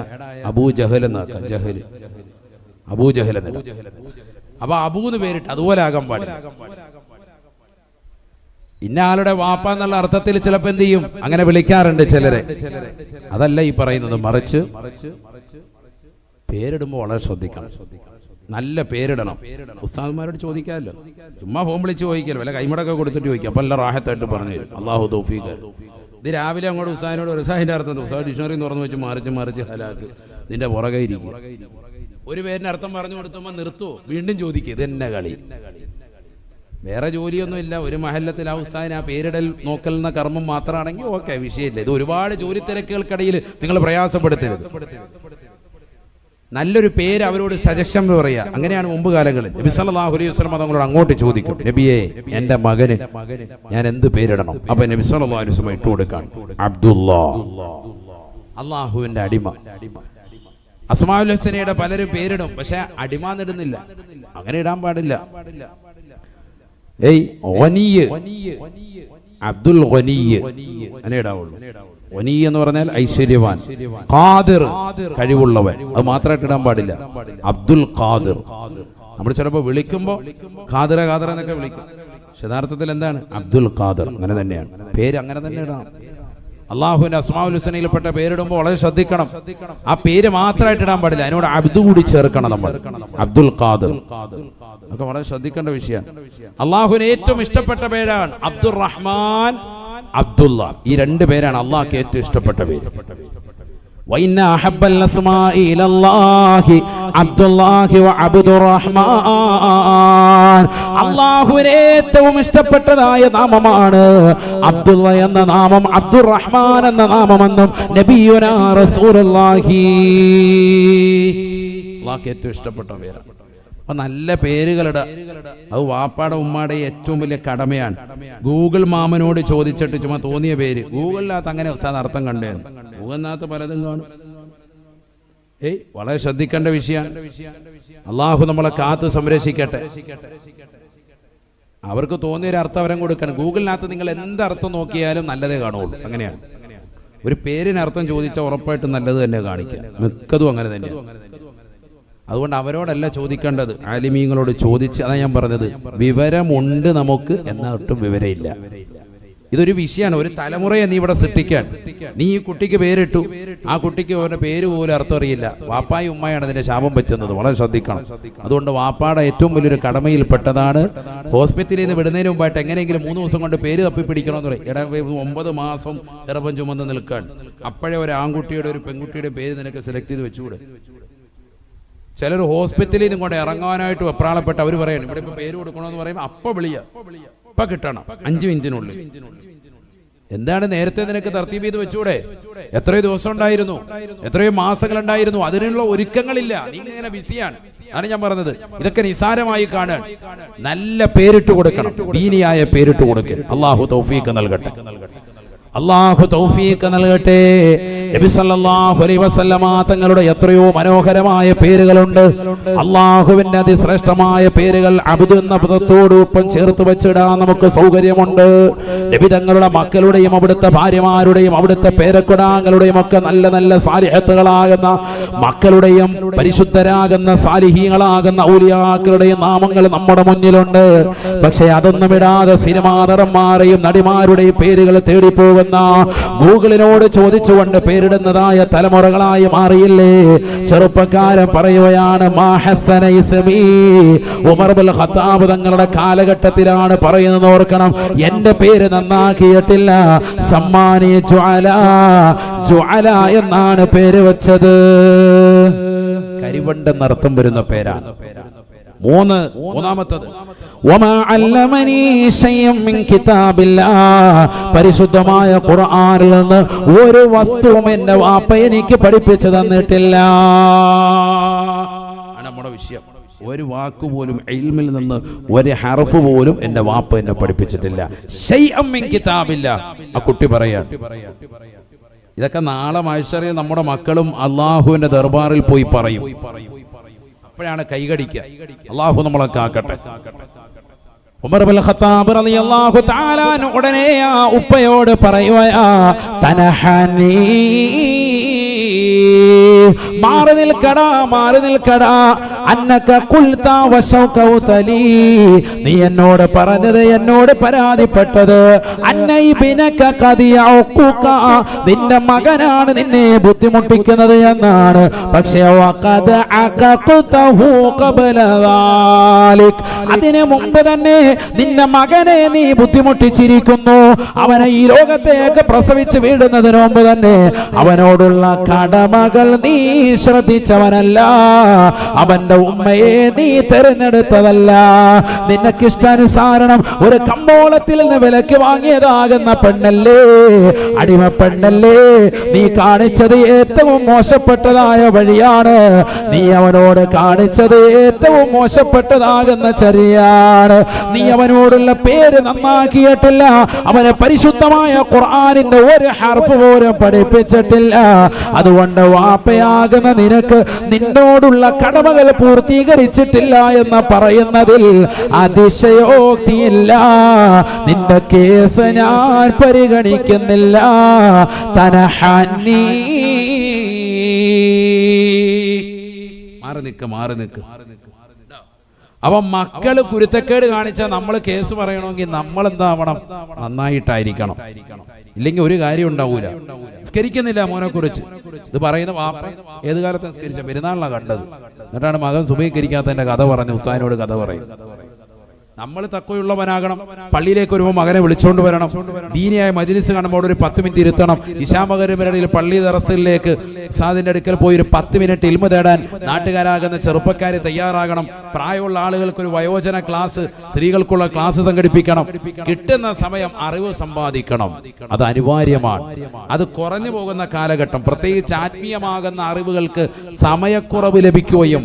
അബൂ ജഹൽ എന്നാക്കാം. അബൂ ജഹൽ എന്നിടാം. അപ്പൊ അബൂന്ന് പേരിട്ട് അതുപോലെ ആകാൻ പാടില്ല. ഇന്ന ആളുടെ വാപ്പ എന്നുള്ള അർത്ഥത്തിൽ ചിലപ്പോ എന്ത് ചെയ്യും, അങ്ങനെ വിളിക്കാറുണ്ട് ചിലരെ. അതല്ല ഈ പറയുന്നത്. മറിച്ച് പേരിടുമ്പോ വളരെ ശ്രദ്ധിക്കണം. നല്ല പേരിടണം. ഉസ്താദ്മാരോട് ചോദിക്കാമല്ലോ. ചുമ്മാ ഫോൺ വിളിച്ച് ചോദിക്കാമല്ലോ. വല്ല കൈമടൊക്കെ കൊടുത്തിട്ട് ചോദിക്കാം. അപ്പൊ എല്ലാം റാഹത്തായിട്ട് പറഞ്ഞു തരും. അള്ളാഹു തൗഫീഖ്. ഇത് രാവിലെ അങ്ങോട്ട് ഉസ്താദിനോട് ഉസ്താദിന്റെ അർത്ഥം ഉസ്താദ് ഡിക്ഷണറി തുറന്നു വെച്ച് മറിച്ച് ഹലാക്ക് നിന്റെ പുറകെ ഇരിക്കും. ഒരു പേരിന്റെ അർത്ഥം പറഞ്ഞു കൊടുത്തുമ്പോ നിർത്തുവോ? വീണ്ടും ചോദിക്കും. ഇത് എന്നെ കളി. വേറെ ജോലിയൊന്നും ഇല്ല. ഒരു മഹല്ലത്തിൽ ആ ഉസ്താദിന് ആ പേരിടൽ നോക്കൽ എന്ന കർമ്മം മാത്രമാണെങ്കിൽ ഓക്കെ, വിഷയമില്ല. ഇത് ഒരുപാട് ജോലി തിരക്കുകൾക്കിടയിൽ നിങ്ങൾ പ്രയാസപ്പെടുത്തരുത്. നല്ലൊരു പേര് അവരോട് സജഷൻ പറയാ. അങ്ങനെയാണ് മുമ്പ് കാലങ്ങളിൽ നബി സല്ലല്ലാഹു അലൈഹി വസല്ലം തങ്ങളോട് അങ്ങോട്ട് ചോദിക്കും, നബിയെ എന്റെ മകന് ഞാൻ എന്ത് പേരിടണം? അപ്പൊ നബി സല്ലല്ലാഹു അലൈഹി വസല്ലം ഇട്ടു കൊടുക്കാൻ അബ്ദുല്ലാ, അള്ളാഹുവിന്റെ അടിമ. അസ്മാഉൽ ഹുസ്നയുടെ പലരും പേരിടും, പക്ഷെ അടിമ എന്നിടുന്നില്ല. അങ്ങനെ ഇടാൻ പാടില്ല. അബ്ദുൽ ഗനിയ് അങ്ങനെ ഇടാവുള്ളൂ. ഗനി എന്ന് പറഞ്ഞാൽ ഐശ്വര്യവാൻ, ഖാദിർ കഴിവുള്ളവൻ, അത് മാത്രമായിട്ട് ഇടാൻ പാടില്ല. അബ്ദുൽ ഖാദിർ. നമ്മൾ ചിലപ്പോൾ വിളിക്കുമ്പോൾ ഖാദിറ എന്നൊക്കെ വിളിക്കും. യഥാർത്ഥത്തിൽ എന്താണ്? അബ്ദുൽ ഖാദിർ. അങ്ങനെ തന്നെയാണ് പേര്. അങ്ങനെ തന്നെ ഇടണം. അള്ളാഹുവിന്റെ അസ്മാഉൽ ഹുസ്നയിൽപ്പെട്ട പേരിടുമ്പോൾ വളരെ ശ്രദ്ധിക്കണം. ആ പേര് മാത്രമായിട്ട് ഇടാൻ പാടില്ല, അതിനോട് അബ്ദു കൂടി ചേർക്കണം നമ്മൾ. അബ്ദുൽ ഖാദിർ ഒക്കെ വളരെ ശ്രദ്ധിക്കേണ്ട വിഷയമാണ്. അള്ളാഹുവിന് ഏറ്റവും ഇഷ്ടപ്പെട്ട പേരാണ് അബ്ദുർ റഹ്മാൻ, അബ്ദുള്ള. ഈ രണ്ട് പേരാണ് അള്ളാഹ്ക്ക് ഏറ്റവും ഇഷ്ടപ്പെട്ട പേര്. അള്ളാഹുവിന് ഏറ്റവും ഇഷ്ടപ്പെട്ടതായ നാമമാണ് അബ്ദുള്ള എന്ന നാമം, അബ്ദുർ റഹ്മാൻ എന്ന നാമമെന്നും നബിയുനാ റസൂലുള്ളാഹി. അള്ളാഹ്ക്ക് ഏറ്റവും ഇഷ്ടപ്പെട്ട പേരാണ്. അപ്പൊ നല്ല പേരുകളുടെ അത് വാപ്പാടെ ഉമ്മാടെ ഏറ്റവും വലിയ കടമയാണ്. ഗൂഗിൾ മാമനോട് ചോദിച്ചിട്ട് ചുമ്മാ തോന്നിയ പേര് ഗൂഗിളിനകത്ത് അങ്ങനെ അർത്ഥം കണ്ടേ? ഗൂഗിളിനകത്ത് പലതും കാണും. വളരെ ശ്രദ്ധിക്കേണ്ട വിഷയമാണ്. അള്ളാഹു നമ്മളെ കാത്ത് സംരക്ഷിക്കട്ടെ. അവർക്ക് തോന്നിയൊരു അർത്ഥം അവരും കൊടുക്കണം. ഗൂഗിളിനകത്ത് നിങ്ങൾ എന്തർത്ഥം നോക്കിയാലും നല്ലതേ കാണുള്ളൂ. അങ്ങനെയാണ്. ഒരു പേരിനർത്ഥം ചോദിച്ചാൽ ഉറപ്പായിട്ടും നല്ലത് തന്നെ കാണിക്കാം. മിക്കതും അങ്ങനെ തന്നെയാണ്. അതുകൊണ്ട് അവരോടല്ല ചോദിക്കേണ്ടത്, ആലിമീങ്ങളോട് ചോദിച്ച്. അതാ ഞാൻ പറഞ്ഞത്, വിവരമുണ്ട് നമുക്ക്, എന്നാൽ ഒട്ടും വിവരമില്ല. ഇതൊരു വിഷയമാണ്. ഒരു തലമുറയെ നീ ഇവിടെ സൃഷ്ടിക്കാൻ. നീ ഈ കുട്ടിക്ക് പേരിട്ടു, ആ കുട്ടിക്ക് അവരുടെ പേര് പോലും അർത്ഥം അറിയില്ല. വാപ്പായും ഉമ്മയാണ് അതിന്റെ ശാപം പറ്റുന്നത്. വളരെ ശ്രദ്ധിക്കണം. അതുകൊണ്ട് വാപ്പാടെ ഏറ്റവും വലിയൊരു കടമയിൽപ്പെട്ടതാണ് ഹോസ്പിറ്റലിൽ നിന്ന് വിടുന്നതിന് മുമ്പായിട്ട് എങ്ങനെയെങ്കിലും 3 ദിവസം കൊണ്ട് പേര് തപ്പിപ്പിടിക്കണമെന്ന് പറയും. 9 മാസം ഗർഭം ചുമന്ന് നിൽക്കാൻ, അപ്പോഴേ ഒരു ആൺകുട്ടിയുടെ ഒരു പെൺകുട്ടിയുടെ പേര് നിനക്ക് സെലക്ട് ചെയ്ത് വെച്ചുകൂടെ? ചിലർ ഹോസ്പിറ്റലിൽ നിന്നും കൊണ്ട് ഇറങ്ങാനായിട്ട് വെപ്രാളപ്പെട്ട് അവർ പറയണം ഇവിടെ ഇപ്പൊ പേര് കൊടുക്കണമെന്ന് പറയുമ്പോൾ അപ്പൊ ഇപ്പൊ കിട്ടണം 5 മിനിറ്റിനുള്ളിൽ. എന്താണ് നേരത്തെ നിനക്ക് തർത്തീബ് ചെയ്ത് വെച്ചൂടെ? എത്രയോ ദിവസം ഉണ്ടായിരുന്നു, എത്രയോ മാസങ്ങൾ ഉണ്ടായിരുന്നു. അതിനുള്ള ഒരുക്കങ്ങളില്ല. നീ ഇങ്ങനെ ബിസിയാണ്. ആണ് ഞാൻ പറഞ്ഞത്. ഇതൊക്കെ നിസാരമായി കാണാൻ. നല്ല പേരിട്ട് കൊടുക്കണം, ദീനിയായ പേരിട്ട് കൊടുക്കണം. അള്ളാഹു തൗഫീഖ് നൽകട്ടെ. അല്ലാഹു തൗഫീഖ് നൽകട്ടെ. നബി സല്ലല്ലാഹു അലൈഹി വസല്ലമ തങ്ങളുടെ എത്രയോ മനോഹരമായ പേരുകളുണ്ട്. അല്ലാഹുവിന്റെ അതിശ്രേഷ്ഠമായ പേരുകൾ അബ്ദു എന്ന പദത്തോടൊപ്പം ചേർത്ത് വെച്ചിടാൻ നമുക്ക് സൗകര്യമുണ്ട്. നബി തങ്ങളുടെ മക്കളുടെയും അവിടുത്തെ ഭാര്യമാരുടെയും അവിടുത്തെ പേരക്കുടാങ്ങളുടെയും ഒക്കെ നല്ല നല്ല സാലിഹത്തുകളാകുന്ന മക്കളുടെയും പരിശുദ്ധരാകുന്ന സാലിഹീങ്ങളാകുന്ന ഔലിയാക്കളുടെയും നാമങ്ങൾ നമ്മുടെ മുന്നിലുണ്ട്. പക്ഷെ അതൊന്നും ഇടാതെ സിനിമാ നടന്മാരെയും നടിമാരുടെയും പേരുകൾ തേടിപ്പോകും ഗൂഗിളിനോട് ചോദിച്ചുകൊണ്ട് പേരിടുന്നതായ തലമുറകളായി മാറിയില്ലേ? ചെറുപ്പക്കാരൻ പറയുകയാണ് ഉമർ ഇബ്നുൽ ഖത്താബ് തങ്ങളുടെ കാലഘട്ടത്തിലാണ് പറയുന്നത്. ഓർക്കണം, എന്റെ പേര് നന്നാക്കിയിട്ടില്ല, സമ്മാനി ജുഅല എന്നാണ് പേര് വെച്ചത്. കരിവണ്ടെന്നർത്ഥം വരുന്ന പേരാണ്. മൂന്നാമത്തത് പരിശുദ്ധമായ ഖുർആനിൽ നിന്ന് ഒരു വസ്തുവും എന്റെ വാപ്പ എനിക്ക് പഠിപ്പിച്ചു തന്നിട്ടില്ല. നമ്മുടെ വിഷയം. ഒരു വാക്ക് പോലും ഇൽമിൽ നിന്ന് ഒരു ഹർഫ് പോലും എന്റെ വാപ്പ എന്നെ പഠിപ്പിച്ചിട്ടില്ല. ശൈഅം മിൻ കിതാബില്ല. ആ കുട്ടി പറയാൻ. ഇതൊക്കെ നാളെ മഹ്ശറിൽ നമ്മുടെ മക്കളും അള്ളാഹുവിന്റെ ദർബാറിൽ പോയി പറയും. അപ്പോഴാണ് കൈകടിക്കുക. അള്ളാഹു നമ്മളെ കാക്കട്ടെ. ഉമർ ഇബ്നുൽ ഖത്താബ് റളിയല്ലാഹു തആല ഉടനെ ആ ഉപ്പയോട് പറയുകയാ, തനഹനി, മാറി നിൽക്കടാ, അന്നക ഖുൽത വശൗകൗതലി, നീ എന്നോട് പറഞ്ഞത്, എന്നോട് പരാതിപ്പെട്ടത്, അന്നൈബിനക ഖദിയഉഖുക, നിന്റെ മകനാണ് നിന്നെ ബുദ്ധിമുട്ടിക്കുന്നത് എന്നാണ്. പക്ഷേ വഖദ അഖഖതഹു ഖബല ദാലിക്, അതിനു മുമ്പ് തന്നെ നിന്റെ മകനെ നീ ബുദ്ധിമുട്ടിച്ചിരിക്കുന്നു. അവനെ ഈ ലോകത്തേക്ക് പ്രസവിച്ച് വീടുന്നതിന് മുമ്പ് തന്നെ അവനോടുള്ള കടമകൾ നീ ശ്രദ്ധിച്ചവനല്ല. അവന്റെ ഉമ്മയെ നീ തെരഞ്ഞെടുത്തതല്ല. നിനക്കിഷ്ടാനുസാരണം ഒരു കമ്പോളത്തിൽ നിന്ന് വിലക്ക് വാങ്ങിയതാകുന്ന പെണ്ണല്ലേ, അടിമ പെണ്ണല്ലേ. നീ കാണിച്ചത് ഏറ്റവും മോശപ്പെട്ടതായ വഴിയാണ്. നീ അവനോട് കാണിച്ചത് ഏറ്റവും മോശപ്പെട്ടതാകുന്ന ചര്യയാണ്. നീ അവനോടുള്ള പേര് നന്നാക്കിയിട്ടില്ല. അവനെ പരിശുദ്ധമായ ഖുർആനിന്റെ ഒരു ഹർഫ് പോലും പഠിപ്പിച്ചിട്ടില്ല. അതുകൊണ്ട് വാപ്പയാകുന്ന നിനക്ക് നിന്നോടുള്ള കടമകൾ പൂർത്തീകരിച്ചിട്ടില്ല എന്ന് പറയുന്നതിൽ അതിശയോക്തിയില്ല. നിന്റെ കേസ് ഞാൻ പരിഗണിക്കുന്നില്ല. തനഹനി, മാറി നിൽക്ക്. അപ്പൊ മക്കള് കുരുത്തക്കേട് കാണിച്ചാൽ നമ്മൾ കേസ് പറയണമെങ്കിൽ നമ്മൾ എന്താവണം? നന്നായിട്ടായിരിക്കണം. ഇല്ലെങ്കിൽ ഒരു കാര്യം ഉണ്ടാവൂല. നിസ്കരിക്കുന്നില്ല മോനെ കുറിച്ച് ഇത് പറയുന്ന വാപ്പ ഏത് കാലത്ത് നിസ്കരിച്ച? പെരുന്നാളിലാണ് കണ്ടത്. എന്നിട്ടാണ് മകൻ സുബഹിക്കരിക്കാത്തതിന്റെ കഥ പറഞ്ഞു. ഉസ്താദിനോട് കഥ പറയും. നമ്മൾ തക്കവയുള്ളവനാകണം. പള്ളിയിലേക്ക് വരുമ്പോൾ മകനെ വിളിച്ചോണ്ട് വരണം. ദീനിയായ മജ്‌ലിസ് കാണുമ്പോൾ ഒരു 10 മിനിറ്റ് ഇരുത്തണം. ഇശാമകരിൽ പള്ളി ദറസിലേക്ക് ഉസ്താദിന്റെ അടുക്കൽ പോയി ഒരു 10 മിനിറ്റ് ഇൽമു തേടാൻ നാട്ടുകാരാകുന്ന ചെറുപ്പക്കാരെ തയ്യാറാകണം. പ്രായമുള്ള ആളുകൾക്ക് ഒരു വയോജന ക്ലാസ്, സ്ത്രീകൾക്കുള്ള ക്ലാസ് സംഘടിപ്പിക്കണം. കിട്ടുന്ന സമയം അറിവ് സമ്പാദിക്കണം. അത് അനിവാര്യമാണ്. അത് കുറഞ്ഞു പോകുന്ന കാലഘട്ടം, പ്രത്യേകിച്ച് ആത്മീയമാകുന്ന അറിവുകൾക്ക് സമയക്കുറവ് ലഭിക്കുകയും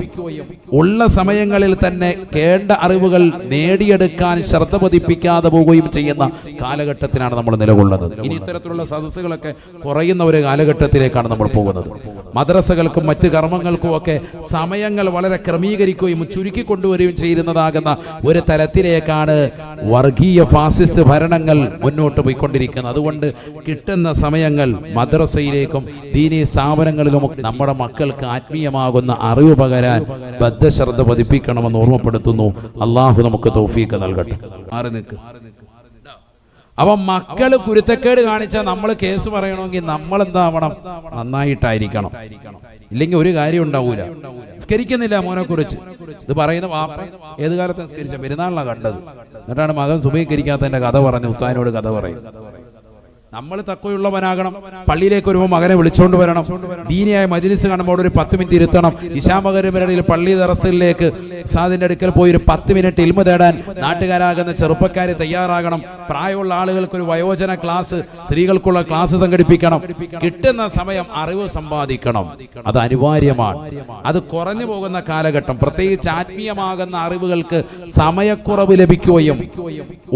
ഉള്ള സമയങ്ങളിൽ തന്നെ കേണ്ട അറിവുകൾ നേടിയെടുക്കാൻ ശ്രദ്ധ പതിപ്പിക്കാതെ പോവുകയും ചെയ്യുന്ന കാലഘട്ടത്തിനാണ് നമ്മൾ നിലകൊള്ളുന്നത്. ഇനി ഇത്തരത്തിലുള്ള സദസ്സുകളൊക്കെ കുറയുന്ന ഒരു കാലഘട്ടത്തിലേക്കാണ് നമ്മൾ പോകുന്നത്. മദ്രസകൾക്കും മറ്റ് കർമ്മങ്ങൾക്കും ഒക്കെ സമയങ്ങൾ വളരെ ക്രമീകരിക്കുകയും ചുരുക്കി കൊണ്ടുവരികയും ചെയ്യുന്നതാകുന്ന ഒരു തലത്തിലേക്കാണ് വർഗീയ ഫാസിസ്റ്റ് ഭരണങ്ങൾ മുന്നോട്ട് പോയിക്കൊണ്ടിരിക്കുന്നത്. അതുകൊണ്ട് കിട്ടുന്ന സമയങ്ങൾ മദ്രസയിലേക്കും ദീനീ സ്ഥാപനങ്ങളിലും നമ്മുടെ മക്കൾക്ക് ആത്മീയമാകുന്ന അറിവ് പകരാൻ ബദ്ധശ്രദ്ധ പതിപ്പിക്കണമെന്ന് ഓർമ്മപ്പെടുത്തുന്നു. അള്ളാഹു നമുക്ക് തൗഫീഖ് നൽകട്ടെ. മാറി നിൽക്ക്. അപ്പൊ മക്കള് കുരുത്തക്കേട് കാണിച്ചാൽ നമ്മൾ കേസ് പറയണമെങ്കിൽ നമ്മൾ എന്താവണം? നന്നായിട്ടായിരിക്കണം. ഇല്ലെങ്കിൽ ഒരു കാര്യം ഉണ്ടാവൂല. നിസ്കരിക്കുന്നില്ല മോനെ കുറിച്ച് ഇത് പറയുന്ന വാപ്പ ഏത് കാലത്ത് നിസ്കരിച്ച? പെരുന്നാളിലാണ് കണ്ടത്. എന്നിട്ടാണ് മകൻ സുബഹിക്കരിക്കാത്തതിന്റെ കഥ പറഞ്ഞു ഉസ്താദിനോട് കഥ പറയും. നമ്മൾ തക്കവയുള്ളവനാകണം. പള്ളിയിലേക്ക് വരുമ്പോൾ മകനെ വിളിച്ചോണ്ട് വരണം. ദീനിയായ മജ്‌ലിസ് കാണുമ്പോൾ ഒരു 10 മിനിറ്റ് ഇരുത്തണം. ഇശാമകരിടയിൽ പള്ളി ദറസിലേക്ക് ഉസ്താദിന്റെ അടുക്കൽ പോയി ഒരു 10 മിനിറ്റ് ഇൽമു തേടാൻ നാട്ടുകാരാകുന്ന ചെറുപ്പക്കാർ തയ്യാറാകണം. പ്രായമുള്ള ആളുകൾക്ക് ഒരു വയോജന ക്ലാസ്, സ്ത്രീകൾക്കുള്ള ക്ലാസ് സംഘടിപ്പിക്കണം. കിട്ടുന്ന സമയം അറിവ് സമ്പാദിക്കണം. അത് അനിവാര്യമാണ്. അത് കുറഞ്ഞു പോകുന്ന കാലഘട്ടം, പ്രത്യേകിച്ച് ആത്മീയമാകുന്ന അറിവുകൾക്ക് സമയക്കുറവ് ലഭിക്കുകയും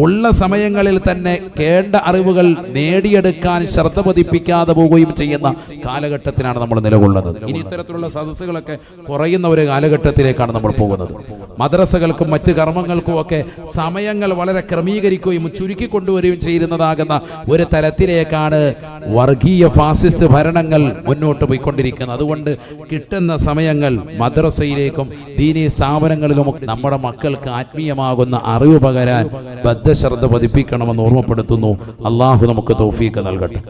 ഉള്ള സമയങ്ങളിൽ തന്നെ കേണ്ട അറിവുകൾ നേടിയെടുക്കാൻ ശ്രദ്ധ പതിപ്പിക്കാതെ പോവുകയും ചെയ്യുന്ന കാലഘട്ടത്തിനാണ് നമ്മൾ നിലകൊള്ളുന്നത്. ഇനി ഇത്തരത്തിലുള്ള സദസ്സുകളൊക്കെ കുറയുന്ന ഒരു കാലഘട്ടത്തിലേക്കാണ് നമ്മൾ പോകുന്നത്. മദ്രസകൾക്കും മറ്റ് കർമ്മങ്ങൾക്കും ഒക്കെ സമയങ്ങൾ വളരെ ക്രമീകരിക്കുകയും ചുരുക്കി കൊണ്ടുവരികയും ചെയ്യുന്നതാകുന്ന ഒരു തലത്തിലേക്കാണ് വർഗീയ ഫാസിസ്റ്റ് ഭരണങ്ങൾ മുന്നോട്ട് പോയിക്കൊണ്ടിരിക്കുന്നത്. അതുകൊണ്ട് കിട്ടുന്ന സമയങ്ങൾ മദ്രസയിലേക്കും ദീനീ സ്ഥാപനങ്ങളിലും നമ്മുടെ മക്കൾക്ക് ആത്മീയമാകുന്ന അറിവ് പകരാൻ ബദ്ധശ്രദ്ധ പതിപ്പിക്കണമെന്ന് ഓർമ്മപ്പെടുത്തുന്നു. അള്ളാഹു നമുക്ക് തൗഫീഖ് നൽകട്ടെ.